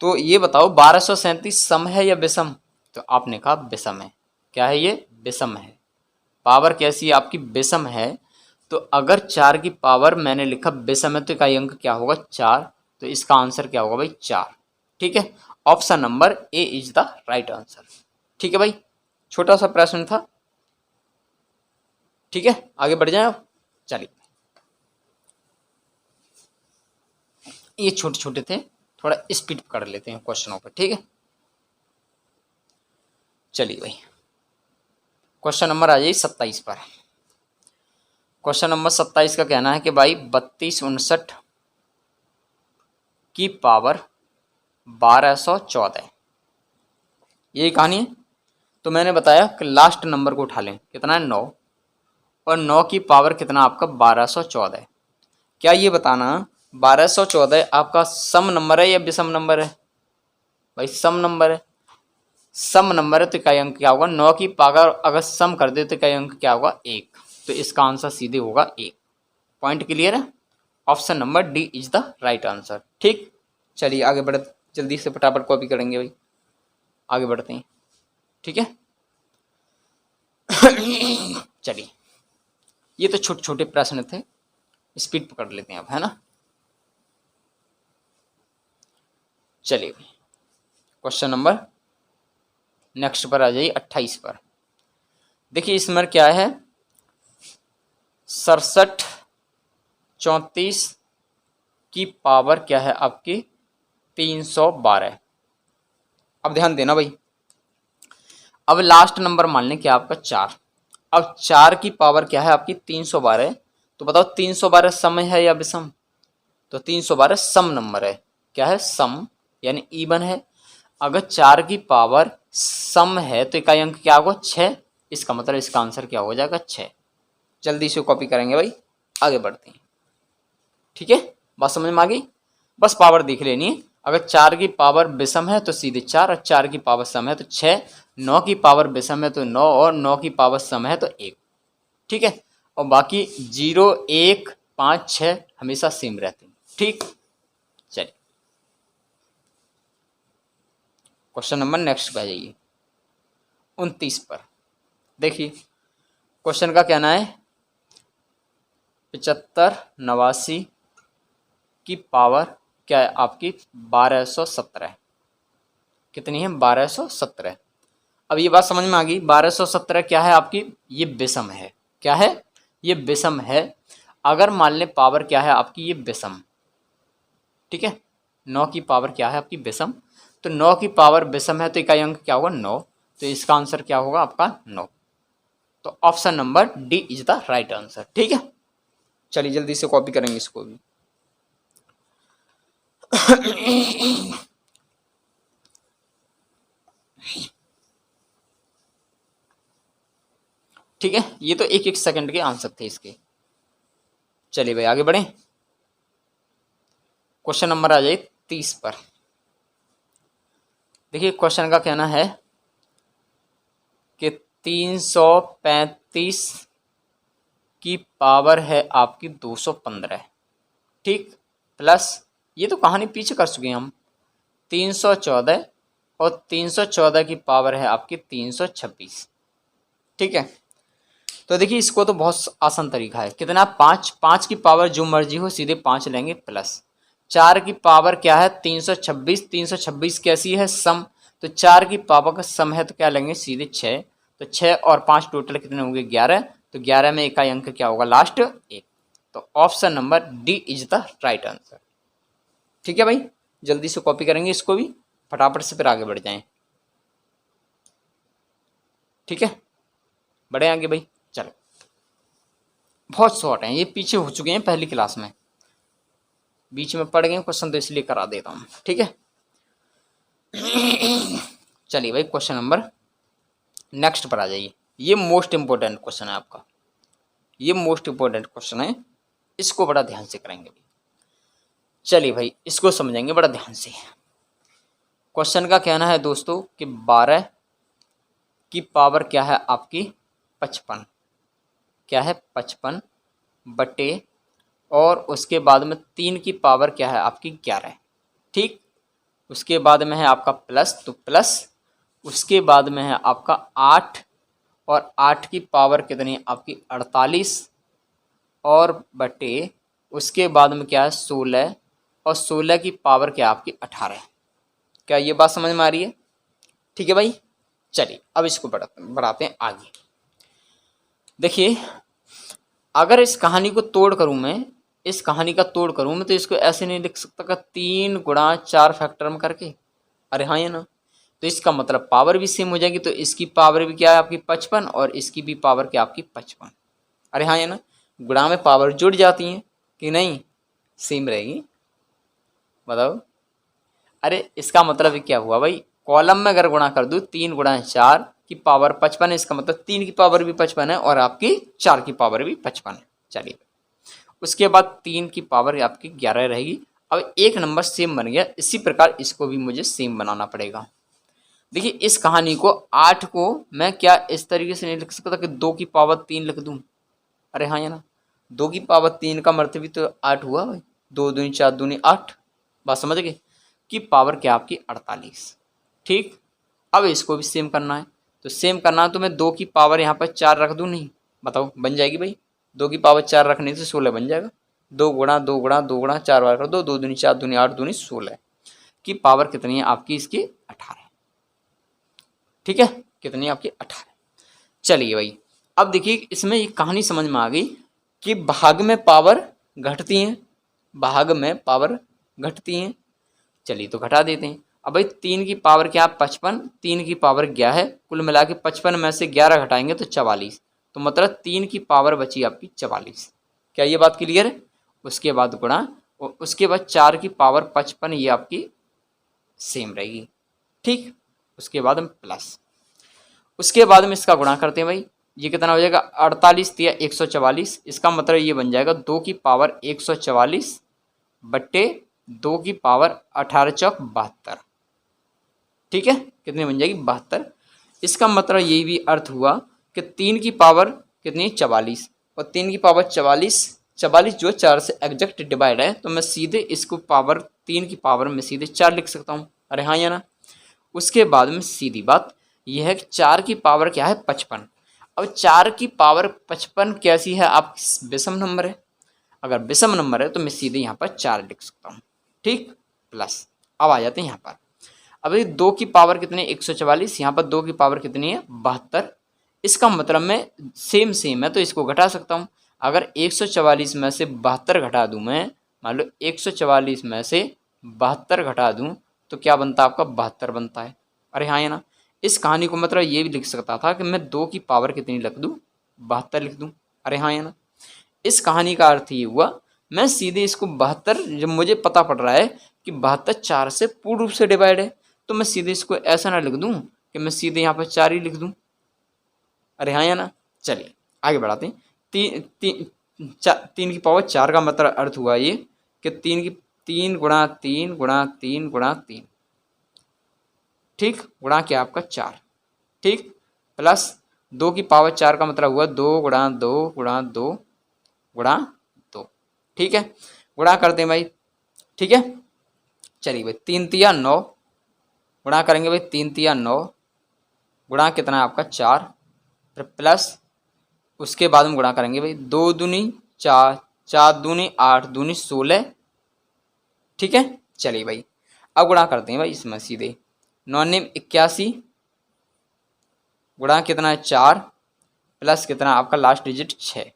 तो ये बताओ 1237 सम है या विषम, तो आपने कहा विषम है, क्या है ये विषम है, पावर कैसी है आपकी विषम है। तो अगर 4 की पावर मैंने लिखा विषम है तो इकाई अंक क्या होगा 4, तो इसका आंसर क्या होगा भाई 4, ठीक है। Option number A is the right answer, ठीक है भाई, छोटा सा प्रश्न था, ठीक है, आगे बढ़ जाए अब। चलिए ये छोटे छोटे थे, थोड़ा स्पीड कर लेते हैं क्वेश्चनों पर, ठीक है। चलिए भाई क्वेश्चन नंबर आ जाइए 27 पर। क्वेश्चन नंबर 27 का कहना है कि भाई 3259 की पावर 1214, यही कहानी है। तो मैंने बताया कि लास्ट नंबर को उठा लें, कितना है 9, और 9 की पावर कितना आपका 1214। क्या ये बताना 1214 आपका सम नंबर है या विषम नंबर है, भाई सम नंबर है, सम नंबर है तो इकाई अंक क्या होगा 9 की पावर अगर सम कर दे तो इकाई अंक क्या होगा 1, तो इसका आंसर सीधे होगा 1। पॉइंट क्लियर है, option number D is the right answer, ठीक। चलिए आगे बढ़, जल्दी से फटाफट कॉपी करेंगे भाई, आगे बढ़ते हैं, ठीक है। चलिए ये तो छोटे छोटे प्रश्न थे, स्पीड पकड़ लेते हैं अब, है ना। चलिए भाई क्वेश्चन नंबर नेक्स्ट पर आ जाइए 28 पर। देखिए इसमें क्या है, 67 34 की पावर क्या है आपकी 312। अब ध्यान देना भाई, अब लास्ट नंबर मान लें क्या आपका 4। अब 4 की पावर क्या है आपकी 312, तो बताओ 312 सम है या विषम? तो 312 सम नंबर है। क्या है? सम, यानी इवन है। अगर 4 की पावर सम है तो इकाई अंक क्या होगा? 6। इसका मतलब इसका आंसर क्या हो जाएगा? 6। जल्दी से कॉपी करेंगे भाई, आगे बढ़ते हैं। ठीक है, बात समझ में आ गई? बस पावर देख लेनी है। अगर 4 की पावर विषम है तो सीधे 4, और 4 की पावर सम है तो 6, 9 की पावर विषम है तो 9, और 9 की पावर सम है तो 1। ठीक है, और बाकी 0, 1, 5, 6 हमेशा सेम रहते हैं। ठीक, चलिए क्वेश्चन नंबर नेक्स्ट पे आ जाइए 29 पर। देखिए क्वेश्चन का कहना है 75 89 की पावर क्या है आपकी 1217। कितनी है? 1217। अब ये बात समझ में आ गई, 1217 क्या है आपकी? ये विषम है। क्या है? ये विषम है। अगर मान लें पावर क्या है आपकी ये विषम, ठीक है, 9 की पावर क्या है आपकी विषम, तो 9 की पावर विषम है तो इकाई अंक क्या होगा? 9। तो इसका आंसर क्या होगा आपका? 9। तो option number D is the right answer. ठीक है, चलिए जल्दी से कॉपी करेंगे इसको भी। ठीक है, ये तो एक एक सेकंड के आंसर थे इसके। चलिए भाई आगे बढ़े, क्वेश्चन नंबर आ जाए 30 पर। देखिए क्वेश्चन का कहना है कि 335 की पावर है आपकी 215। ठीक, प्लस ये तो कहानी पीछे कर चुके हैं हम, 314, और 314 की पावर है आपकी 326। ठीक है, तो देखिए इसको तो बहुत आसान तरीका है। कितना? 5। 5 की पावर जो मर्जी हो सीधे 5 लेंगे, प्लस 4 की पावर क्या है? 326। 326 कैसी है? सम, तो 4 की पावर का सम है तो क्या लेंगे? सीधे 6। तो 6 और 5 टोटल कितने होंगे? 11। तो 11 में इकाई अंक क्या होगा? लास्ट 1। तो option number D is the right answer. ठीक है भाई, जल्दी से कॉपी करेंगे इसको भी, फटाफट से फिर आगे बढ़ जाएं। ठीक है, बढ़े आगे भाई, चलो। बहुत शॉर्ट हैं ये, पीछे हो चुके हैं पहली क्लास में, बीच में पड़ गए क्वेश्चन तो इसलिए करा देता हूँ। ठीक है, चलिए भाई क्वेश्चन नंबर नेक्स्ट पर आ जाइए। ये मोस्ट इंपोर्टेंट क्वेश्चन है आपका, ये मोस्ट इंपोर्टेंट क्वेश्चन है, इसको बड़ा ध्यान से करेंगे भाई। चलिए भाई इसको समझेंगे बड़ा ध्यान से। क्वेश्चन का कहना है दोस्तों कि 12 की पावर क्या है आपकी 55। क्या है? 55 बटे, और उसके बाद में 3 की पावर क्या है आपकी 11। ठीक, उसके बाद में है आपका प्लस, तो प्लस, उसके बाद में है आपका 8, और 8 की पावर कितनी आपकी 48, और बटे उसके बाद में क्या है 16, और 16 की पावर क्या आपकी 18। क्या ये बात समझ में आ रही है? ठीक है भाई, चलिए अब इसको बढ़ाते हैं आगे। देखिए अगर इस कहानी को तोड़ करूं मैं, इस कहानी का तोड़ करूं मैं, तो इसको ऐसे नहीं लिख सकता कि 3 गुणा 4 फैक्टर में करके। अरे हाँ, ये ना, तो इसका मतलब पावर भी सेम हो जाएगी। तो इसकी पावर भी क्या है आपकी 55, और इसकी भी पावर क्या आपकी 55। अरे हाँ, ये ना, गुणा में पावर जुड़ जाती हैं कि नहीं? सेम रहेगी, बताओ। अरे इसका मतलब क्या हुआ भाई, कॉलम में अगर गुणा कर दूं 3 गुणा 4 की पावर 55 है, इसका मतलब 3 की पावर भी 55 है, और आपकी 4 की पावर भी 55 है। चलिए उसके बाद 3 की पावर आपकी 11 रहेगी। अब एक नंबर सेम बन गया, इसी प्रकार इसको भी मुझे सेम बनाना पड़ेगा। देखिए इस कहानी को 8 को मैं क्या इस तरीके से नहीं लिख सकता कि 2 की पावर 3 लिख दूं। अरे हाँ, ये ना, 2 की पावर 3 का मतलब भी तो 8 हुआ भाई, 2 दूनी 4 दूनी 8। बात समझ गए? की पावर क्या आपकी 48। ठीक, अब इसको भी सेम करना है, तो सेम करना है तो मैं 2 की पावर यहाँ पर 4 रख दूं, नहीं? बताओ बन जाएगी भाई? 2 की पावर 4 रखने से 16 बन जाएगा। 2 गुणा 2 गुणा 2 गुणा 4 बार कर दो, 2 दूनी 4 दूनी 8 दूनी 16 की पावर कितनी है आपकी इसकी 18। ठीक है, कितनी आपकी 18। चलिए भाई, अब देखिए इसमें ये कहानी समझ में आ गई कि भाग में पावर घटती हैं, भाग में पावर घटती हैं। चलिए तो घटा देते हैं। अब भाई 3 की पावर क्या, 55, 3 की पावर 11 है, कुल मिला के 55 में से 11 घटाएंगे तो 44, तो मतलब 3 की पावर बची आपकी 44। क्या ये बात क्लियर है? उसके बाद गुणा, उसके बाद 4 की पावर 55, ये आपकी सेम रहेगी। ठीक, उसके बाद हम प्लस, उसके बाद में इसका गुणा करते हैं भाई, ये कितना हो जाएगा, 48 या 144। इसका मतलब ये बन जाएगा 2 की पावर 144 बट्टे 2 की पावर 18 चौक 72। ठीक है, कितनी बन जाएगी, 72। इसका मतलब ये भी अर्थ हुआ कि 3 की पावर कितनी, 44, और 3 की पावर 44, 44 जो 4 से एग्जैक्ट डिवाइड है, तो मैं सीधे इसको पावर 3 की पावर में सीधे 4 लिख सकता हूँ। अरे हाँ या ना? उसके बाद में सीधी बात यह है कि 4 की पावर क्या है, 55। अब 4 की पावर 55 कैसी है, आप विषम नंबर है, अगर विषम नंबर है तो मैं सीधे यहाँ पर 4 लिख सकता हूँ। ठीक, प्लस, अब आ जाते हैं यहाँ पर। अब ये 2 की पावर कितनी, 144, यहाँ पर 2 की पावर कितनी है, 72। इसका मतलब मैं सेम है तो इसको घटा सकता हूँ। अगर 144 में से 72 घटा दूँ मैं, मान लो 144 में से 72 घटा दूँ तो क्या बनता है आपका, 72 बनता है। अरे हाँ या ना? इस कहानी को मतलब ये भी लिख सकता था कि मैं 2 की पावर कितनी लिख दूँ, 72 लिख दूँ। अरे हाँ या ना? इस कहानी का अर्थ ये हुआ, मैं सीधे इसको 72, जब मुझे पता पड़ रहा है कि 72 4 से पूर्ण रूप से डिवाइड है, तो मैं सीधे इसको ऐसा ना लिख दूं कि मैं सीधे यहाँ पर 4 ही लिख दूं। अरे हाँ या ना? चलिए आगे बढ़ाते हैं। 3 की पावर 4 का मतलब अर्थ हुआ ये कि 3 गुणा 3 गुणा 3 गुणा 3, ठीक, गुणा क्या आपका 4, ठीक, प्लस 2 की पावर 4 का मतलब हुआ 2 गुणा 2 गुणा 2 गुणा 2, ठीक है, गुणा करते हैं भाई। ठीक है, चलिए भाई, 3 तिया 9, गुणा करेंगे भाई, 3 तिया 9, गुणा कितना है आपका 4, फिर प्लस, उसके बाद हम गुणा करेंगे भाई, 2 दूनी 4, 4 दूनी 8, दूनी 16। ठीक है, चलिए भाई, अब गुणा करते हैं भाई इसमें सीधे, 9 81, गुणा कितना है 4, प्लस कितना आपका लास्ट डिजिट 6।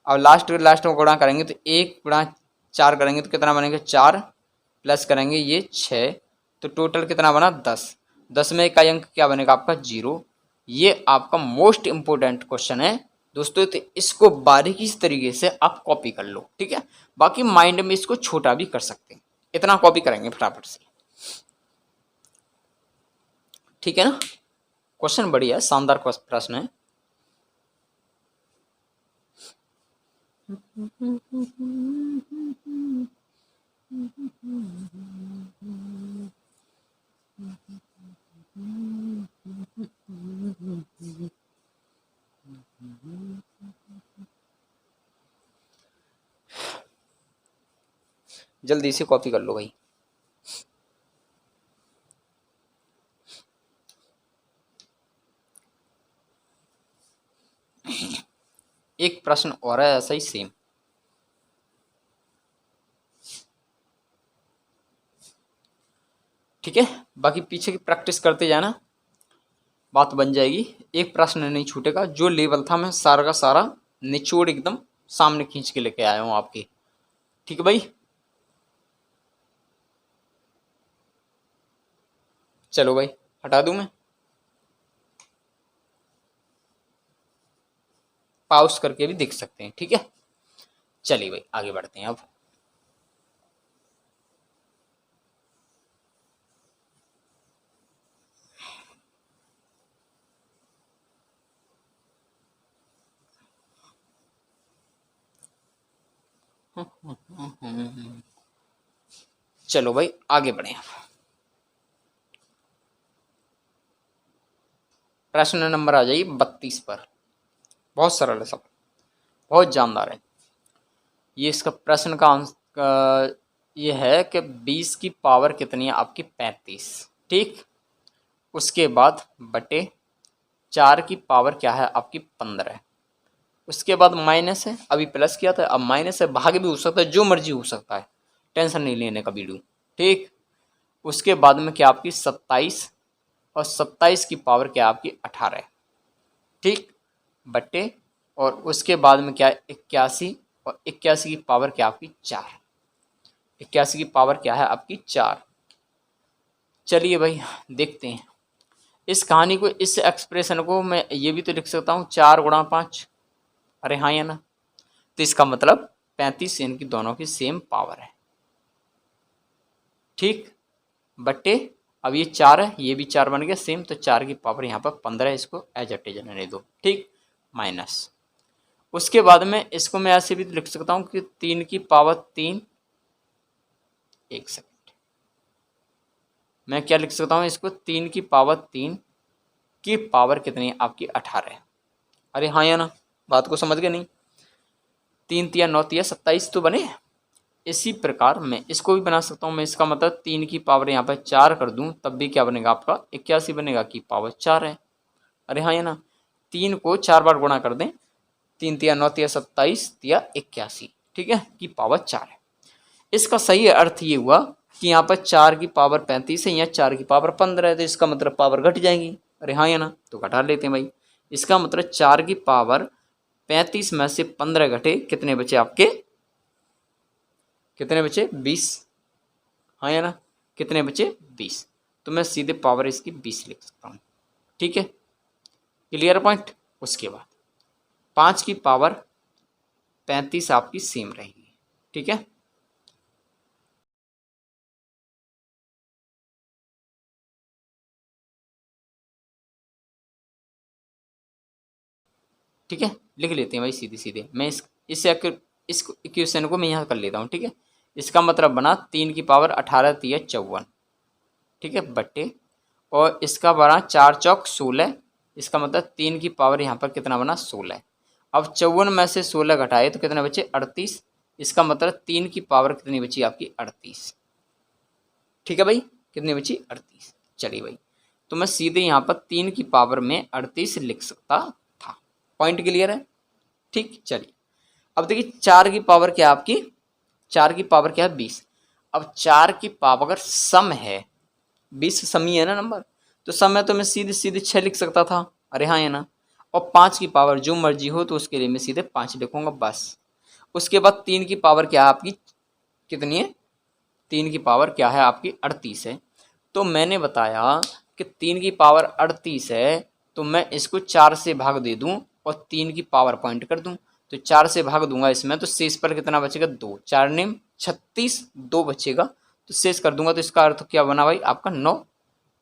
अब लास्ट में गुणा करेंगे तो 1 गुणा 4 करेंगे तो कितना बनेगा 4, प्लस करेंगे ये 6, तो टोटल कितना बना 10। 10 में इकाई अंक क्या बनेगा आपका 0। ये आपका मोस्ट इंपॉर्टेंट क्वेश्चन है दोस्तों, तो इसको बारीकी से तरीके से आप कॉपी कर लो। ठीक है, बाकी माइंड में इसको छोटा भी कर सकते हैं, इतना कॉपी करेंगे फटाफट से। ठीक है ना, क्वेश्चन बढ़िया, शानदार प्रश्न है। जल्दी से कॉपी कर लो भाई। एक प्रश्न और है ऐसा ही सेम। ठीक है, बाकी पीछे की प्रैक्टिस करते जाना, बात बन जाएगी। एक प्रश्न नहीं छूटेगा, जो लेवल था मैं सारा का सारा निचोड़ एकदम सामने खींच के लेके आया हूं आपके। ठीक है भाई, चलो भाई हटा दूं मैं, पॉज करके भी देख सकते हैं। ठीक है, चलिए भाई आगे बढ़ते हैं अब। चलो भाई आगे बढ़े। प्रश्न नंबर आ जाइए 32 पर। बहुत सरल है सब, बहुत जानदार है ये। इसका प्रश्न का आंसर ये है कि 20 की पावर कितनी है आपकी 35। ठीक, उसके बाद बटे 4 की पावर क्या है आपकी 15। उसके बाद माइनस है, अभी प्लस किया था, अब माइनस है, भाग भी हो सकता है, जो मर्जी हो सकता है, टेंशन नहीं लेने का वीडियो। ठीक, उसके बाद में क्या आपकी 27, और 27 की पावर क्या है आपकी 18, ठीक, बट्टे, और उसके बाद में क्या है 81, और 81 की पावर क्या आपकी 4, 81 की पावर क्या है आपकी 4। चलिए भाई देखते हैं इस कहानी को, इस एक्सप्रेशन को मैं ये भी तो लिख सकता हूँ 4 × 5, अरे हाँ या ना, तो इसका मतलब 35 इनकी दोनों की सेम पावर है, ठीक, बट्टे, अब ये 4 है, ये भी 4 बन गया सेम, तो 4 की पावर यहाँ पर 15, इसको एज इट इज रहने दो, ठीक, माइनस, उसके बाद में इसको मैं ऐसे भी लिख सकता हूँ कि 3 की पावर 3, एक सेकेंड, मैं क्या लिख सकता हूँ इसको, 3 की पावर 3 की पावर कितनी है आपकी 18 है, अरे हाँ या ना, बात को समझ गए नहीं, 3 तिया 9 तिया 27 तो बने। इसी प्रकार मैं इसको भी बना सकता हूँ, मैं इसका मतलब 3 की पावर यहाँ पर 4 कर दूँ तब भी क्या बनेगा आपका 81 बनेगा, की पावर 4 है, अरे हाँ या ना, 3 को 4 बार गुणा कर दें, 3 तिया 9 तिया 27 तिया 81, ठीक है, की पावर 4 है। इसका सही अर्थ ये हुआ कि यहाँ पर 4 की पावर 35 है, यहाँ 4 की पावर 15 है, तो इसका मतलब पावर घट जाएगी, अरे हाँ या ना, तो घटा लेते हैं भाई, इसका मतलब 4 की पावर 35 में से 15 घटे, कितने बचे आपके, कितने बचे 20, हाँ या ना, कितने बचे 20, तो मैं सीधे पावर इसकी 20 लिख सकता हूँ, ठीक है, क्लियर पॉइंट। उसके बाद 5 की पावर 35 आपकी सेम रहेगी, ठीक है, ठीक है, लिख लेते हैं भाई सीधे सीधे, मैं इस इक्वेशन को मैं यहाँ कर लेता हूँ, ठीक है, इसका मतलब बना 3 की पावर 18 तिया 54, ठीक है, बट्टे, और इसका बना 4 चौक 16, इसका मतलब 3 की पावर यहाँ पर कितना बना 16, अब 54 में से 16 घटाए तो कितने बचे 38, इसका मतलब 3 की पावर कितनी बची आपकी 38, ठीक है भाई, कितनी बची 38, चलिए भाई, तो मैं सीधे यहाँ पर 3 की पावर में 38 लिख सकता था, पॉइंट क्लियर है, ठीक, चलिए अब देखिए 4 की पावर क्या आपकी, 4 की पावर क्या है 20, अब 4 की पावर अगर सम है, 20 सम ही है ना नंबर, तो सम है तो मैं सीधे सीधे 6 लिख सकता था, अरे हाँ है ना, और 5 की पावर जो मर्जी हो तो उसके लिए मैं सीधे 5 लिखूंगा बस। उसके बाद 3 की पावर क्या है आपकी, कितनी है, 3 की पावर क्या है आपकी 38 है, तो मैंने बताया कि 3 की पावर 38 है, तो मैं इसको 4 से भाग दे दूं और 3 की पावर पॉइंट कर दूं, तो 4 से भाग दूंगा इसमें, तो शेष पर कितना बचेगा 2, 4 नेम 36, 2 बचेगा, तो शेष कर दूंगा, तो इसका अर्थ क्या बना भाई आपका 9,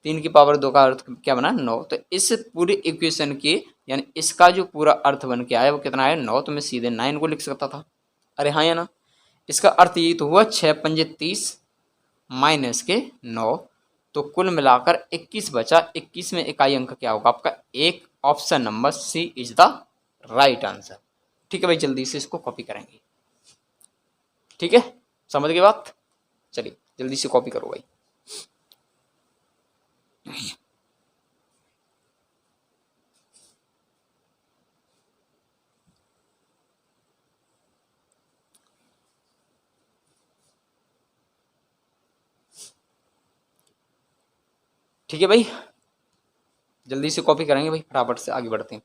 3 की पावर 2 का अर्थ क्या बना 9, तो इस पूरे इक्वेशन के यानी इसका जो पूरा अर्थ बन के आया वो कितना है 9, तो मैं सीधे 9 को लिख सकता था, अरे हाँ या ना, इसका अर्थ ये तो हुआ 6 पंजे 30 माइनस के 9, तो कुल मिलाकर 21 बचा, 21 में इकाई अंक क्या होगा आपका 1, option number C is the right answer, ठीक है भाई, जल्दी से इसको कॉपी करेंगे, ठीक है, समझ गए बात, चलिए जल्दी से कॉपी करो भाई, ठीक है भाई, जल्दी से कॉपी करेंगे भाई, फटाफट से आगे बढ़ते हैं।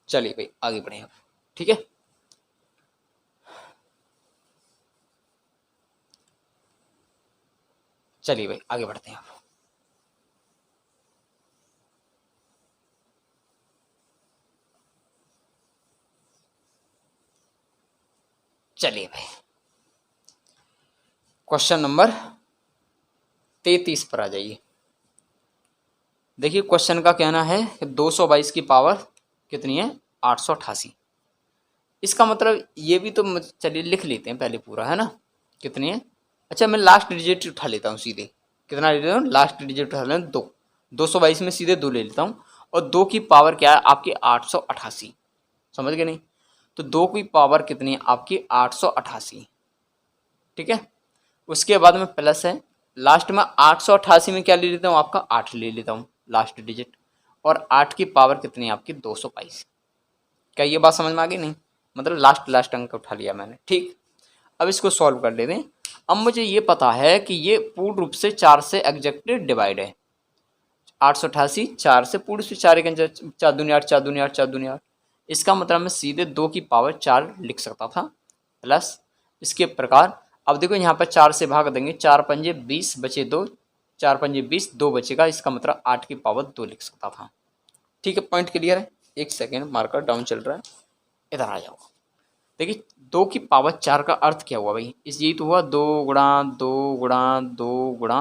चलिए भाई आगे बढ़े अब, ठीक है, चलिए भाई आगे बढ़ते हैं अब, चलिए भाई क्वेश्चन नंबर 33 पर आ जाइए। देखिए क्वेश्चन का कहना है कि 222 की पावर कितनी है 888, इसका मतलब ये भी तो चलिए लिख लेते हैं पहले पूरा, है ना, कितनी है, अच्छा मैं लास्ट डिजिट उठा लेता हूँ सीधे, कितना ले लेता हूँ लास्ट डिजिट उठा लेता हूँ 2, 222 में सीधे 2 ले लेता हूँ, और 2 की पावर क्या है आपकी 888, समझ गए नहीं, तो 2 की पावर कितनी है आपकी 888, ठीक है, उसके बाद में प्लस है, लास्ट में 888 में क्या ले लेता हूँ आपका 8 ले लेता हूँ लास्ट डिजिट, और 8 की पावर कितनी है आपकी 222, क्या ये बात समझ में आ गई नहीं, मतलब लास्ट अंक उठा लिया मैंने। ठीक, अब इसको सॉल्व कर लेते हैं। अब मुझे ये पता है कि ये पूर्ण रूप से 4 से एग्जैक्टली डिवाइड है। 888 4 से पूर्ण से 4 4 दूनी 8 4 दूनी 8 4 दूनी 8। इसका मतलब मैं सीधे 2 की पावर 4 लिख सकता था, प्लस इसके प्रकार। अब देखो यहाँ पर 4 से भाग देंगे, 4 पंजे 20 बचे 2, 4 पंजे 20, 2 बचेगा, इसका मतलब 8 की पावर 2 लिख सकता था। ठीक है, पॉइंट क्लियर है। एक सेकेंड, मार्कर डाउन चल रहा है, इधर आ जाओ। देखिए 2 की पावर 4 का अर्थ क्या हुआ भाई, इस यही तो हुआ 2 गुणा 2 गुणा 2 गुणा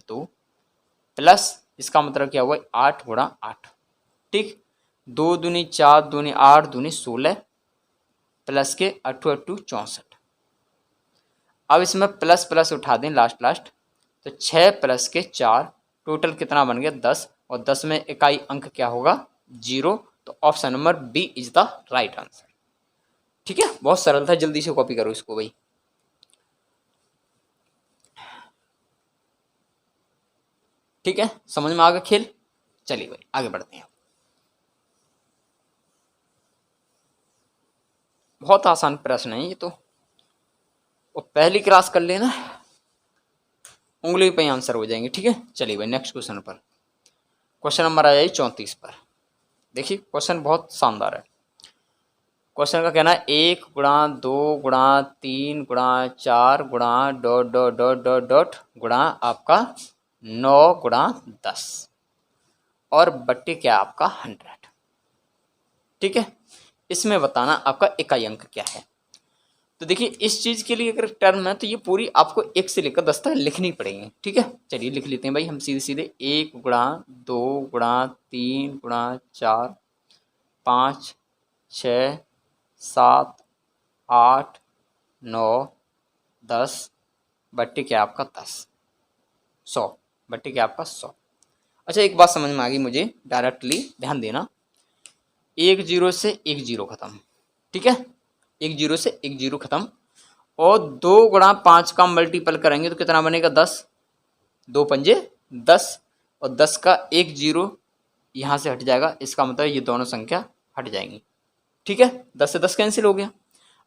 2, प्लस इसका मतलब क्या हुआ 8 गुणा 8। ठीक, 2 दूनी 4 दूनी 8 दूनी 16, प्लस के 8 8 64। अब इसमें प्लस प्लस उठा दें लास्ट, तो 6 प्लस के 4, टोटल कितना बन गया 10, और 10 में इकाई अंक क्या होगा 0। तो option number B is the right answer. ठीक है, बहुत सरल था, जल्दी से कॉपी करो इसको भाई। ठीक है, समझ में आ गया खेल। चलिए भाई आगे बढ़ते हैं। बहुत आसान प्रश्न है ये तो, और पहली क्लास कर लेना, उंगली पे आंसर हो जाएंगे। ठीक है, चलिए भाई नेक्स्ट क्वेश्चन पर। क्वेश्चन नंबर आ जाइए 34 पर। देखिए क्वेश्चन बहुत शानदार है। क्वेश्चन का कहना है 1 गुणा 2 गुणा 3 गुणा 4 गुणा dot dot dot dot dot गुणा आपका 9 गुणा 10 और बट्टे क्या आपका 100। ठीक है, इसमें बताना आपका इकाई अंक क्या है। तो देखिए इस चीज़ के लिए अगर टर्म है तो ये पूरी आपको 1 से लेकर 10 तक लिखनी पड़ेगी। ठीक है, चलिए लिख लेते हैं भाई हम सीधे सीधे। 1 गुणा 2 गुणा 3 गुणा 4 5 6 7 8 9 10 बट्टे क्या आपका 10, 100 बट्टे क्या आपका 100। अच्छा एक बात समझ में आ गई मुझे, डायरेक्टली ध्यान देना। 1 0 से 1 0 खत्म। ठीक है, 1 0 से 1 0 खत्म, और 2 गुणा 5 का मल्टीपल करेंगे तो कितना बनेगा 10, 2 पंजे 10, और 10 का 1 0 यहाँ से हट जाएगा, इसका मतलब ये दोनों संख्या हट जाएंगी। ठीक है, 10 से 10 कैंसिल हो गया।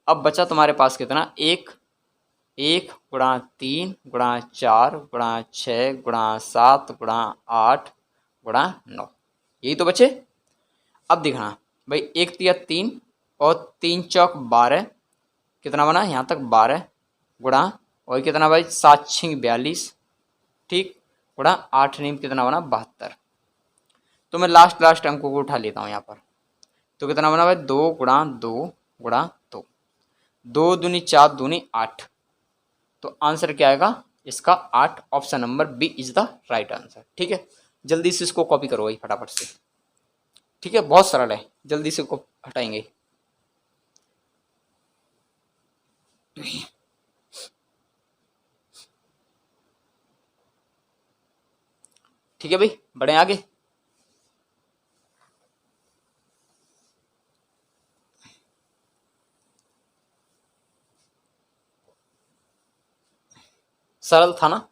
अब बचा तुम्हारे पास कितना 1 1 गुणा 3 गुणा 4 गुणा 6 गुणा 7 गुणा 8 गुणा 9, यही तो बचे। अब देखना भाई 1 तिया 3 और 3 चौक 12, कितना बना यहाँ तक 12 गुणा, और कितना भाई 7 6 42, ठीक, गुणा 8 नीम कितना बना 72। तो मैं लास्ट अंकों को उठा लेता हूँ यहाँ पर। तो कितना बना भाई 2 गुणा 2 गुणा 2, 2 दूनी 4 दूनी 8। तो आंसर क्या आएगा इसका 8, option number B is the right answer. ठीक है, जल्दी से इसको कॉपी करो भाई फटाफट से। ठीक है, बहुत सरल है, जल्दी से को हटाएंगे। ठीक है भाई, बढ़े आगे। सरल था ना,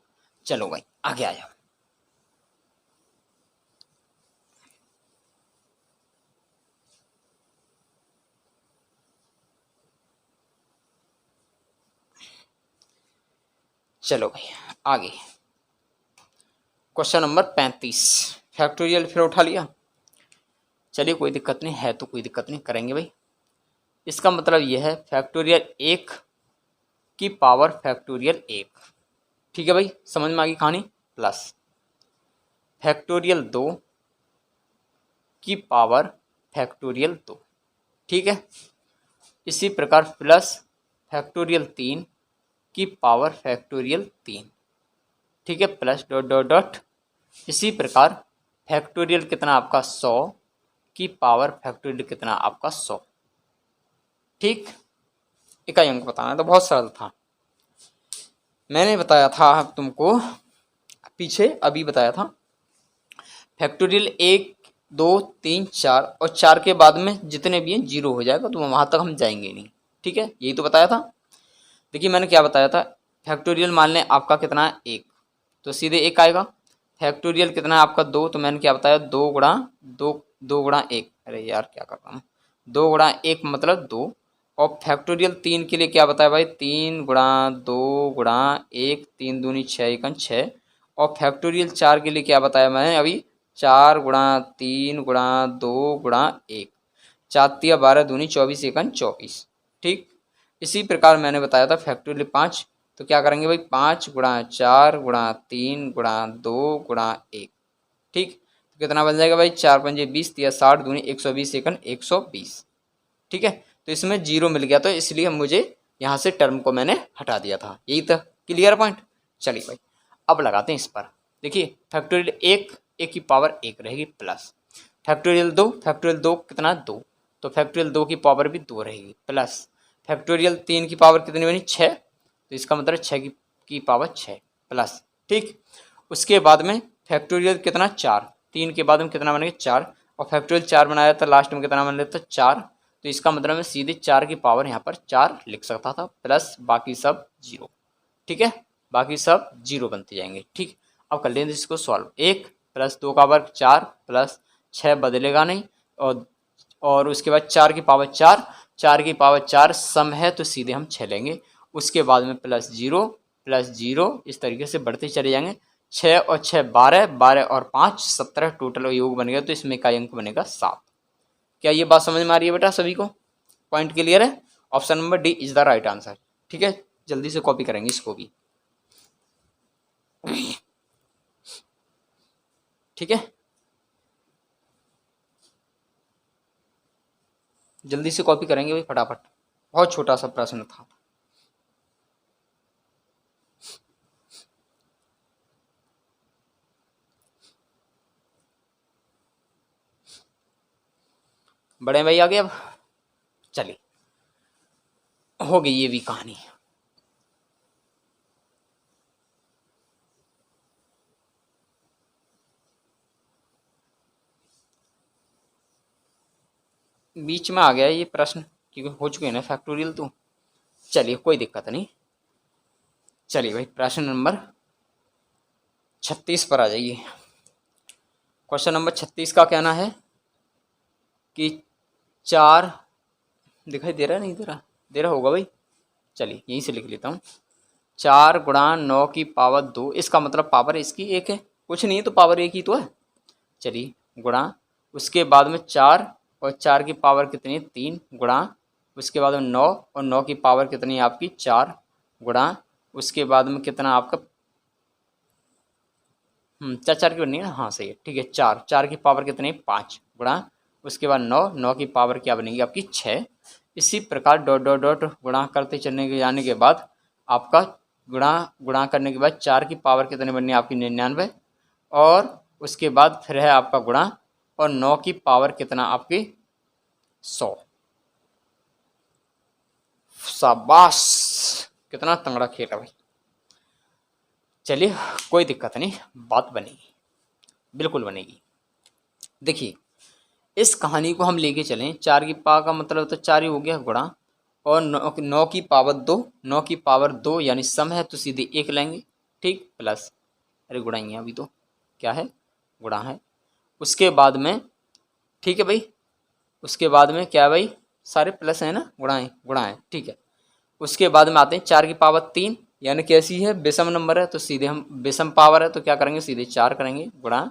चलो भाई आगे आ जाओ। चलो भाई आगे, क्वेश्चन नंबर 35, फैक्टोरियल फिर उठा लिया। चलिए कोई दिक्कत नहीं है, तो कोई दिक्कत नहीं, करेंगे भाई। इसका मतलब यह है फैक्टोरियल 1 की पावर फैक्टोरियल 1। ठीक है भाई, समझ में आ गई कहानी। प्लस फैक्टोरियल 2 की पावर फैक्टोरियल 2। ठीक है, इसी प्रकार प्लस फैक्टोरियल 3 की पावर फैक्टोरियल 3। ठीक है, प्लस डॉट डॉट डॉट, इसी प्रकार फैक्टोरियल कितना आपका 100 की पावर फैक्टोरियल कितना आपका 100। ठीक, इकाई अंक बताना, तो बहुत सरल था। मैंने बताया था तुमको पीछे, अभी बताया था फैक्टोरियल 1 2 3 4, और 4 के बाद में जितने भी हैं 0 हो जाएगा, तो वहाँ तक हम जाएंगे नहीं। ठीक है, यही तो बताया था। देखिए मैंने क्या बताया था, फैक्टोरियल मान लें आपका कितना है 1, तो सीधे 1 आएगा। फैक्टोरियल कितना है आपका 2, तो मैंने क्या बताया 2 गुणा 2, 2 गुणा 1, अरे यार क्या कर रहा हूँ, 2 गुणा 1 मतलब 2, और फैक्टोरियल 3 के लिए क्या बताया भाई, 3 गुणा 2 गुणा 1, 3 दूनी 6 एकन 6। और फैक्टोरियल 4 के लिए क्या बताया मैंने अभी, 4 गुणा 3 गुणा 2 गुणा 1, 4 तिया 12 दूनी 24 एकन 24। ठीक, इसी प्रकार मैंने बताया था फैक्टोरियल 5, तो क्या करेंगे भाई, 5 गुणा 4 गुणा 3 गुणा 2 गुणा 1। ठीक, तो कितना बन जाएगा भाई, 4 पंजे 20 तिया 60 दूनी 120 एकन 120। ठीक है, तो इसमें जीरो मिल गया, तो इसलिए मुझे यहाँ से टर्म को मैंने हटा दिया था। यही था क्लियर पॉइंट। चलिए भाई अब लगाते हैं इस पर। देखिए फैक्टोरियल एक, एक की पावर एक रहेगी प्लस, फैक्टोरियल दो, फैक्टोरियल दो कितना 2, तो फैक्टोरियल 2 की पावर भी 2 रहेगी प्लस, फैक्टोरियल 3 की पावर कितनी बनी 6, तो इसका मतलब 6 की पावर 6 प्लस। ठीक, उसके बाद में फैक्टोरियल कितना 4, 3 के बाद में कितना बनेगा 4, और फैक्टोरियल 4 बनाया था लास्ट में कितना बन लेता 4, तो इसका मतलब मैं सीधे 4 की पावर यहाँ पर 4 लिख सकता था प्लस बाकी सब जीरो। ठीक है, बाकी सब जीरो बनते जाएंगे। ठीक, अब कर लेंगे इसको सॉल्व। 1 प्लस 2 का वर्ग 4 प्लस 6 बदलेगा नहीं, और उसके बाद 4 की पावर 4, 4 की पावर 4 सम है तो सीधे हम 6 लेंगे, उसके बाद में प्लस जीरो इस तरीके से बढ़ते चले जाएंगे। 6 और 6 12, 12 और 5 17 टोटल योग बन गया, तो इसमें का अंक बनेगा 7। क्या ये बात समझ में आ रही है बेटा सभी को, पॉइंट क्लियर है? Option number D is the right answer. ठीक है, जल्दी से कॉपी करेंगे इसको भी। ठीक है, जल्दी से कॉपी करेंगे भाई फटाफट, बहुत छोटा सा प्रश्न था। बड़े भाई आ गए अब, चलिए हो गई ये भी कहानी। बीच में आ गया ये प्रश्न क्योंकि हो चुके हैं ना फैक्टोरियल, तो चलिए कोई दिक्कत नहीं। चलिए भाई प्रश्न नंबर 36 पर आ जाइए। क्वेश्चन नंबर 36 का कहना है कि 4, दिखाई दे रहा है नहीं दे रहा, दे रहा होगा भाई, चलिए यहीं से लिख लेता हूँ। 4 गुणा 9 की पावर 2, इसका मतलब पावर इसकी एक है, कुछ नहीं है तो पावर एक ही तो है। चलिए गुणा, उसके बाद में 4 और 4 की पावर कितनी है 3 गुणा, उसके बाद में 9 और 9 की पावर कितनी है आपकी 4 गुणा, उसके बाद में कितना आपका 4 4 की बननी है ना, हाँ सही है ठीक है, 4 4 की पावर कितनी है 5 गुणा, उसके बाद 9 9 की पावर क्या बनेगी आपकी 6। इसी प्रकार डॉट डॉट डॉट गुणा करते चलने के जाने के बाद आपका गुणा गुणा करने के बाद 4 की पावर कितनी बननी है आपकी 99, और उसके बाद फिर है आपका गुणा, और 9 की पावर कितना आपकी 100। शाबाश, कितना तंगड़ा खेल है भाई। चलिए कोई दिक्कत नहीं, बात बनेगी, बिल्कुल बनेगी। देखिए इस कहानी को हम लेके चलें, 4 की पावर का मतलब तो 4 ही हो गया गुणा, और 9 की पावर 2, 9 की पावर 2 यानी सम है तो सीधे 1 लेंगे। ठीक, प्लस, अरे गुणा ही है अभी तो, क्या है गुणा है। उसके बाद में ठीक है भाई, उसके बाद में क्या है भाई, सारे प्लस है ना, गुणा है ठीक है। उसके बाद में आते हैं 4 की पावर 3, यानी कैसी है विषम नंबर है तो सीधे हम विषम पावर है तो क्या करेंगे सीधे 4 करेंगे गुणा,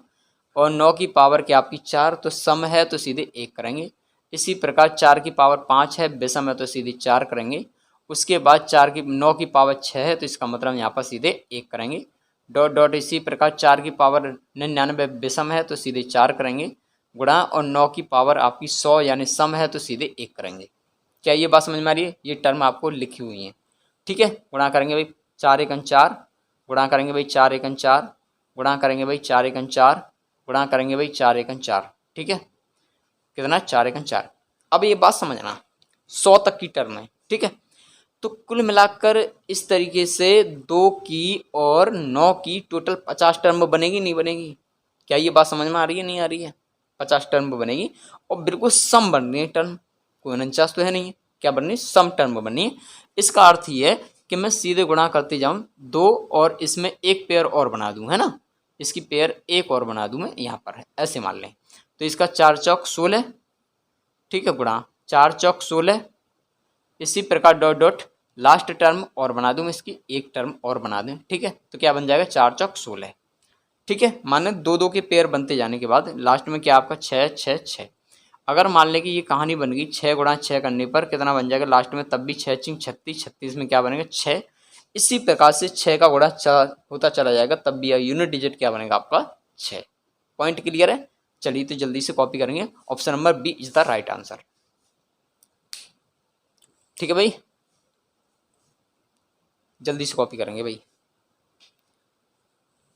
और 9 की पावर क्या आपकी 4 तो सम है तो सीधे 1 करेंगे। इसी प्रकार 4 की पावर 5 है विषम है तो सीधे 4 करेंगे। उसके बाद 9 की पावर 6 है तो इसका मतलब यहाँ पर सीधे 1 करेंगे। डॉट डॉट, इसी प्रकार 4 की पावर 99 विषम है तो सीधे 4 करेंगे गुणा, और 9 की पावर आपकी 100 यानी सम है तो सीधे 1 करेंगे। क्या ये बात समझ में आ रही है? ये टर्म आपको लिखी हुई है। ठीक है, गुणा करेंगे भाई 4 एकन 4, गुणा करेंगे भाई 4 एकन 4, गुणा करेंगे भाई 4 एकन 4, गुणा करेंगे भाई 4 एकन 4। ठीक है, कितना 4 एकन 4। अब ये बात समझना 100 तक की टर्म है। ठीक है, तो कुल मिलाकर इस तरीके से 2 की और 9 की टोटल 50 टर्म बनेगी नहीं बनेगी? क्या ये बात समझ में आ रही है नहीं आ रही है? 50 टर्म बनेगी, और बिल्कुल सम बन रही है टर्म, कोई 49 तो है नहीं है, क्या बननी सम टर्म बननी है। इसका अर्थ ये है कि मैं सीधे गुणा करते जाऊं 2 और इसमें एक पेयर और बना दूं, है ना, इसकी पेयर एक और बना दूं मैं यहाँ पर है, ऐसे मान लें। तो इसका 4 चौक 16, ठीक है, गुणा 4 चौक 16, इसी प्रकार डॉट डॉट लास्ट टर्म और बना दूं मैं इसकी, एक टर्म और बना दें, ठीक है। तो क्या बन जाएगा 4 चौक 16, ठीक है। माने 2 2 के पेयर बनते जाने के बाद लास्ट में क्या आपका 6 6 6। अगर मान लें कि ये कहानी बन गई 6 गुणा 6 करने पर कितना बन जाएगा लास्ट में, तब भी 6 चिंग 36, 36 में क्या बनेगा 6। इसी प्रकार से 6 का गुणा होता चला जाएगा, तब भी यूनिट डिजिट क्या बनेगा आपका 6। पॉइंट क्लियर है। चलिए तो जल्दी से कॉपी करेंगे, option number B is the right answer, ठीक है भाई। जल्दी से कॉपी करेंगे भाई,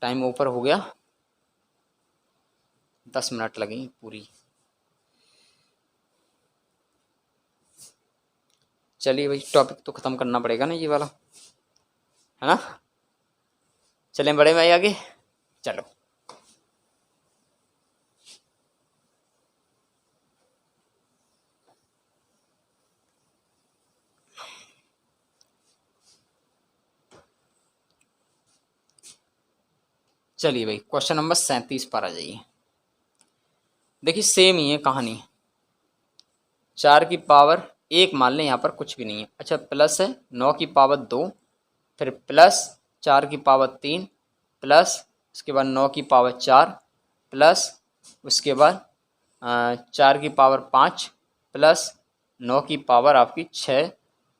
टाइम ऊपर हो गया, 10 मिनट लगेंगे पूरी। चलिए भाई टॉपिक तो खत्म करना पड़ेगा ना ये वाला, है ना। चलें बड़े भाई आगे, चलो। चलिए भाई क्वेश्चन नंबर 37 पर आ जाइए। देखिए सेम ही है कहानी, 4 की पावर 1 मान लें, यहाँ पर कुछ भी नहीं है। अच्छा प्लस है 9 की पावर 2, फिर प्लस 4 की पावर 3, प्लस उसके बाद 9 की पावर 4, प्लस उसके बाद 4 की पावर 5, प्लस 9 की पावर आपकी 6,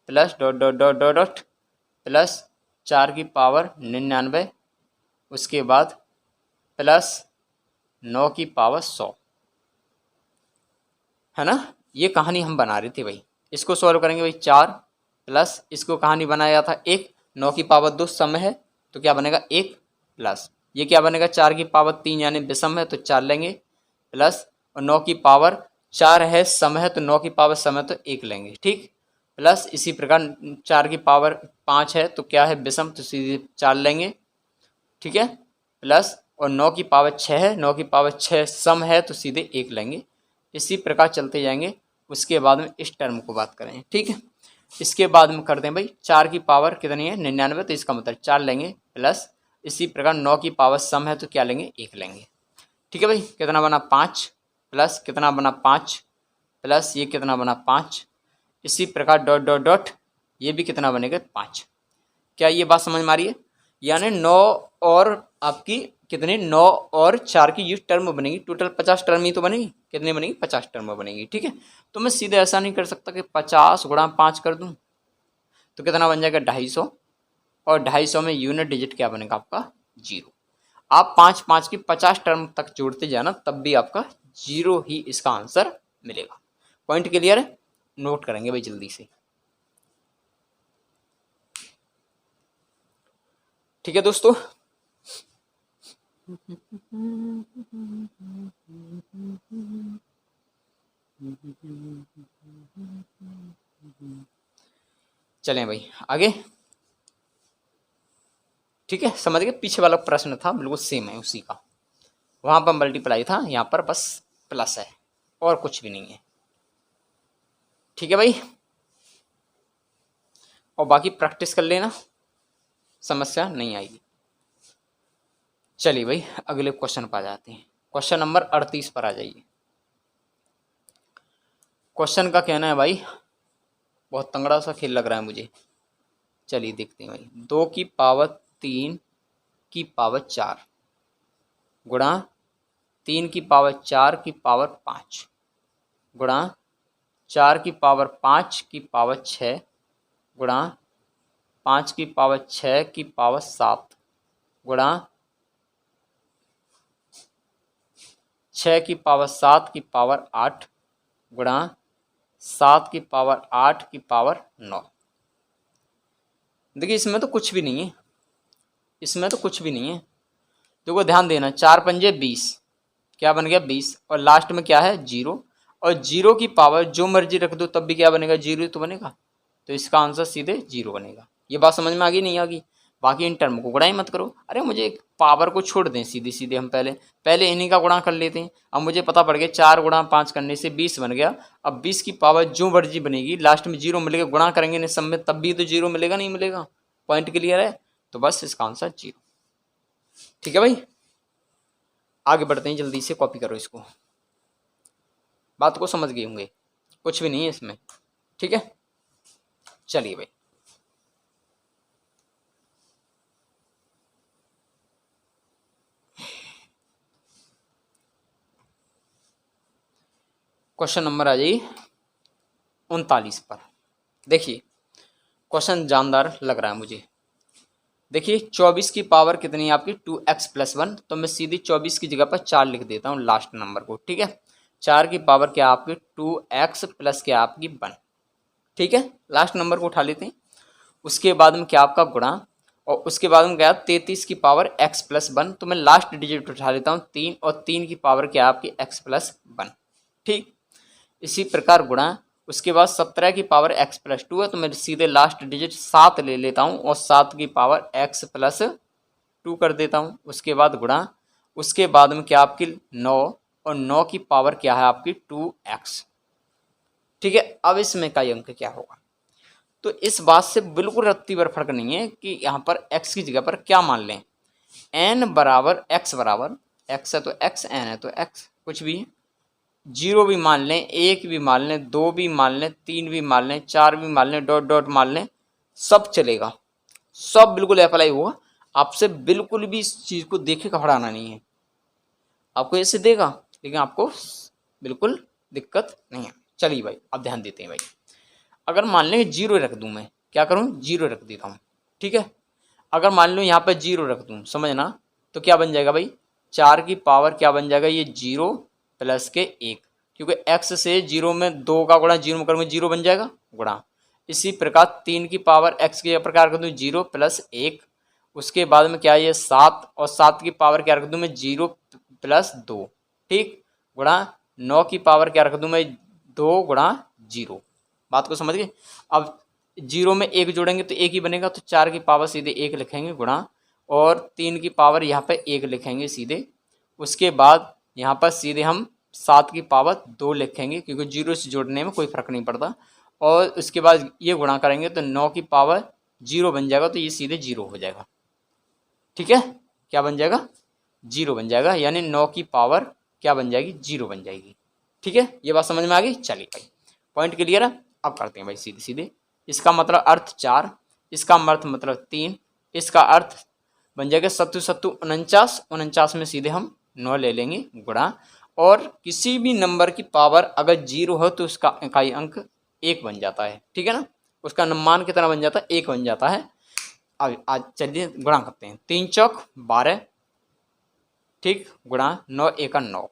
plus dot dot dot dot dot, plus 4 की पावर 99, उसके बाद प्लस 9 की पावर 100, है ना। ये कहानी हम बना रहे थे भाई, इसको सॉल्व करेंगे भाई। 4 प्लस इसको कहानी बनाया था 1, 9 की पावर 2 सम है तो क्या बनेगा 1, प्लस ये क्या बनेगा 4 की पावर 3 यानी विषम है तो 4 लेंगे, प्लस और 9 की पावर 4 है सम है तो 9 की पावर सम है तो 1 लेंगे, ठीक। प्लस इसी प्रकार 4 की पावर 5 है तो क्या है विषम तो सीधे 4 लेंगे, ठीक है। प्लस और 9 की पावर 6 है, 9 की पावर 6 सम है तो सीधे 1 लेंगे। इसी प्रकार चलते जाएंगे। उसके बाद में इस टर्म को बात करें, ठीक है। इसके बाद में करते हैं भाई 4 की पावर कितनी है 99, तो इसका मतलब 4 लेंगे, प्लस इसी प्रकार 9 की पावर सम है तो क्या लेंगे 1 लेंगे, ठीक है भाई। कितना बना 5, प्लस कितना बना 5, प्लस ये कितना बना 5, इसी प्रकार डॉट डॉट डॉट ये भी कितना बनेगा 5। क्या ये बात समझ में आ रही है। यानी 9 और आपकी कितने 9 और 4 की ये टर्म बनेगी, टोटल 50 टर्म ही तो बनेगी। कितनी बनेगी 50 टर्म बनेगी, ठीक है। तो मैं सीधे ऐसा नहीं कर सकता कि 50 गुणा 5 कर दूं, तो कितना बन जाएगा 250, और 250 में यूनिट डिजिट क्या बनेगा आपका 0। आप 5 5 की 50 टर्म तक जोड़ते जाना, तब भी आपका 0 ही इसका आंसर मिलेगा। पॉइंट क्लियर है, नोट करेंगे भाई जल्दी से, ठीक है दोस्तों। चलें भाई आगे, ठीक है। समझ गए, पीछे वाला प्रश्न था बिल्कुल सेम है उसी का, वहां पर मल्टीप्लाई था, यहाँ पर बस प्लस है और कुछ भी नहीं है, ठीक है भाई। और बाकी प्रैक्टिस कर लेना, समस्या नहीं आएगी। चलिए भाई अगले क्वेश्चन पर आ जाते हैं। क्वेश्चन नंबर 38 पर आ जाइए। क्वेश्चन का कहना है भाई, बहुत तंगड़ा सा खेल लग रहा है मुझे। चलिए देखते हैं भाई, 2 की पावर 3 की पावर 4 गुणा 3 की पावर 4 की पावर 5 गुणा 4 की पावर 5 की पावर 6 गुणा 5 की पावर 6 की पावर 7 गुणा 6 की पावर 7 की पावर 8 गुणा 7 की पावर 8 की पावर 9। देखिए इसमें तो कुछ भी नहीं है, इसमें तो कुछ भी नहीं है। देखो ध्यान देना, 4 पंजे 20, क्या बन गया 20, और लास्ट में क्या है 0, और 0 की पावर जो मर्जी रख दो तब भी क्या बनेगा 0 तो बनेगा, तो इसका आंसर सीधे 0 बनेगा। ये बात समझ में आ गई नहीं आ गई। बाकी इन टर्म को गुणा ही मत करो। अरे मुझे पावर को छोड़ दें, सीधे सीधे हम पहले पहले इन्हीं का गुणा कर लेते हैं। अब मुझे पता पड़ गया 4 गुणा 5 करने से 20 बन गया। अब 20 की पावर जो मर्जी बनेगी लास्ट में 0 मिलेगा, गुणा करेंगे नहीं सब में तब भी तो 0 मिलेगा, नहीं मिलेगा। पॉइंट क्लियर है, तो बस इसका आंसर 0, ठीक है भाई। आगे बढ़ते हैं, जल्दी से कॉपी करो इसको, बात को समझ गए होंगे, कुछ भी नहीं है इसमें, ठीक है। चलिए भाई, क्वेश्चन नंबर आ जाइए 39 पर। देखिए क्वेश्चन जानदार लग रहा है मुझे। देखिए 24 की पावर कितनी है आपकी 2x+1, तो मैं सीधी 24 की जगह पर 4 लिख देता हूँ लास्ट नंबर को, ठीक है। 4 की पावर क्या आपकी 2x प्लस क्या आपकी 1, ठीक है। लास्ट नंबर को उठा लेते हैं। उसके बाद में क्या आपका गुणा, और उसके बाद में क्या 33 की पावर x+1, तो मैं लास्ट डिजिट उठा लेता हूँ 3, और 3 की पावर क्या आपकी x+1, ठीक। इसी प्रकार गुणा, उसके बाद 17 की पावर x+2 है, तो मैं सीधे लास्ट डिजिट 7 ले लेता हूँ और 7 की पावर x+2 कर देता हूँ। उसके बाद गुणा, उसके बाद में क्या आपकी 9, और 9 की पावर क्या है आपकी 2x, ठीक है। अब इसमें का अंक क्या होगा, तो इस बात से बिल्कुल रत्ती भर फर्क नहीं है कि यहाँ पर x की जगह पर क्या मान लें, n बराबर x बराबर x है तो x, n है तो x, कुछ भी 0 भी मान लें, 1 भी मान लें, 2 भी मान लें, 3 भी मान लें, 4 भी मान लें, डॉट डॉट मान लें, सब चलेगा, सब बिल्कुल अप्लाई होगा। आपसे बिल्कुल भी इस चीज़ को देखे का हटाना नहीं है, आपको ऐसे देगा लेकिन आपको बिल्कुल दिक्कत नहीं है। चलिए भाई अब ध्यान देते हैं भाई, अगर मान लें 0 रख दूं, मैं क्या करूं 0 रख देता हूं, ठीक है। अगर मान लो यहाँ पर 0 रख दूं, समझना, तो क्या बन जाएगा भाई 4 की पावर क्या बन जाएगा, ये 0 प्लस के 1, क्योंकि x से 0 में 2 का गुणा 0 में करूँगा 0 बन जाएगा गुणा। इसी प्रकार 3 की पावर x के प्रकार कर दूँ 0 प्लस 1, उसके बाद में क्या है ये 7, और 7 की पावर क्या रख दूँ मैं 0 प्लस 2, ठीक, गुणा 9 की पावर क्या रख दूँ मैं 2 गुणा 0। बात को समझ गए। अब 0 में 1 जोड़ेंगे तो 1 ही बनेगा, तो 4 की पावर सीधे 1 लिखेंगे गुणा, और 3 की पावर यहाँ पे 1 लिखेंगे सीधे। उसके बाद यहाँ पर सीधे हम 7 की पावर 2 लिखेंगे, क्योंकि 0 से जोड़ने में कोई फर्क नहीं पड़ता। और उसके बाद ये गुणा करेंगे तो 9 की पावर 0 बन जाएगा, तो ये सीधे 0 हो जाएगा, ठीक है। क्या बन जाएगा 0 बन जाएगा, यानी 9 की पावर क्या बन जाएगी 0 बन जाएगी, ठीक है। ये बात समझ में आ गई। चलिए भाई पॉइंट क्लियर है। अब करते हैं भाई सीधे सीधे, इसका मतलब अर्थ 4, इसका अर्थ मतलब 3, इसका अर्थ बन जाएगा 7 7 49, 49 में सीधे हम 9 ले लेंगे गुणा, और किसी भी नंबर की पावर अगर 0 हो तो उसका इकाई अंक 1 बन जाता है, ठीक है ना। उसका मान कितना बन जाता है 1 बन जाता है। अब आज चलिए गुणा करते हैं, 3 चौक 12, ठीक, गुणा 9 1 9।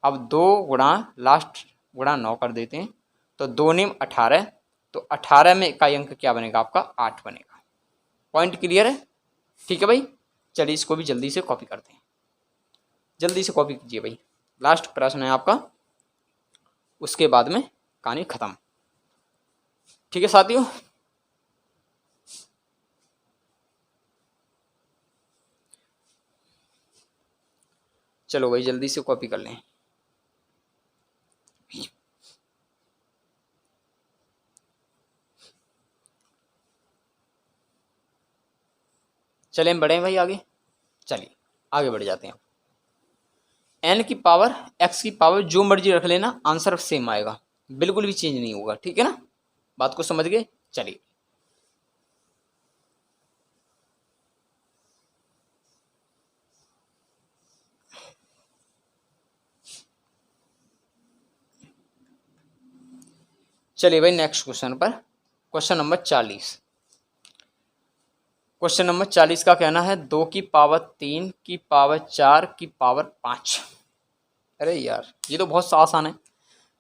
अब 2 गुणा लास्ट गुणा 9 कर देते हैं, तो 2 9 18, तो 18 में इकाई अंक क्या बनेगा आपका 8 बनेगा। पॉइंट क्लियर है, ठीक है भाई। चलिए इसको भी जल्दी से कॉपी करते हैं, जल्दी से कॉपी कीजिए भाई, लास्ट प्रश्न है आपका, उसके बाद में कहानी खत्म, ठीक है साथियों। चलो भाई जल्दी से कॉपी कर लें। चलें बढ़े भाई आगे, चलिए आगे बढ़ जाते हैं। एन की पावर एक्स की पावर जो मर्जी रख लेना, आंसर सेम आएगा, बिल्कुल भी चेंज नहीं होगा, ठीक है ना। बात को समझ गए। चलिए चलिए भाई नेक्स्ट क्वेश्चन पर, क्वेश्चन नंबर 40। क्वेश्चन नंबर 40 का कहना है 2 की पावर 3 की पावर 4 की पावर 5। अरे यार ये तो बहुत आसान है।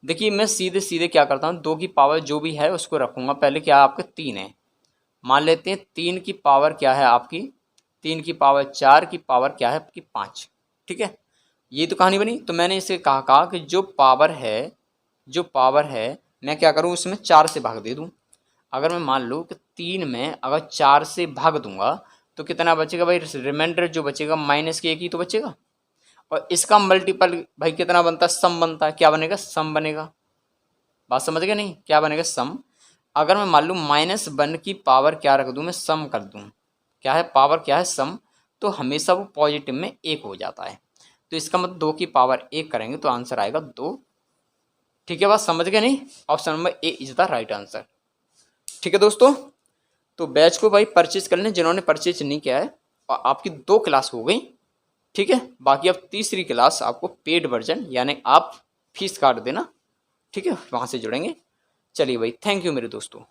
देखिए मैं सीधे सीधे क्या करता हूँ, 2 की पावर जो भी है उसको रखूंगा पहले, क्या आपके 3 है, मान लेते हैं 3 की पावर क्या है आपकी, 3 की पावर 4 की पावर क्या है आपकी 5, ठीक है। ये तो कहानी बनी। तो मैंने इसे कहा कि जो पावर है, जो पावर है मैं क्या करूँ उसमें 4 से भाग दे दूँ। अगर मैं मान लूँ कि 3 में अगर 4 से भाग दूंगा तो कितना बचेगा भाई, रिमाइंडर जो बचेगा माइनस के 1 ही तो बचेगा। और इसका मल्टीपल भाई कितना बनता है, सम बनता है, क्या बनेगा सम बनेगा। बात समझ गए नहीं, क्या बनेगा सम। अगर मैं मान लूँ -1 की पावर क्या रख दूँ मैं सम कर दूँ, क्या है पावर क्या है सम, तो हमेशा वो पॉजिटिव में 1 हो जाता है। तो इसका मतलब 2 की पावर 1 करेंगे तो आंसर आएगा 2, ठीक है। बात समझ गए नहीं। Option number A is the right answer. ठीक है दोस्तों, तो बैच को भाई परचेज कर लें जिन्होंने परचेज नहीं किया है, और आपकी 2 क्लास हो गई। ठीक है, बाकी अब तीसरी क्लास आपको पेड वर्जन यानी आप फीस काट देना। ठीक है, वहाँ से जुड़ेंगे। चलिए भाई, थैंक यू मेरे दोस्तों।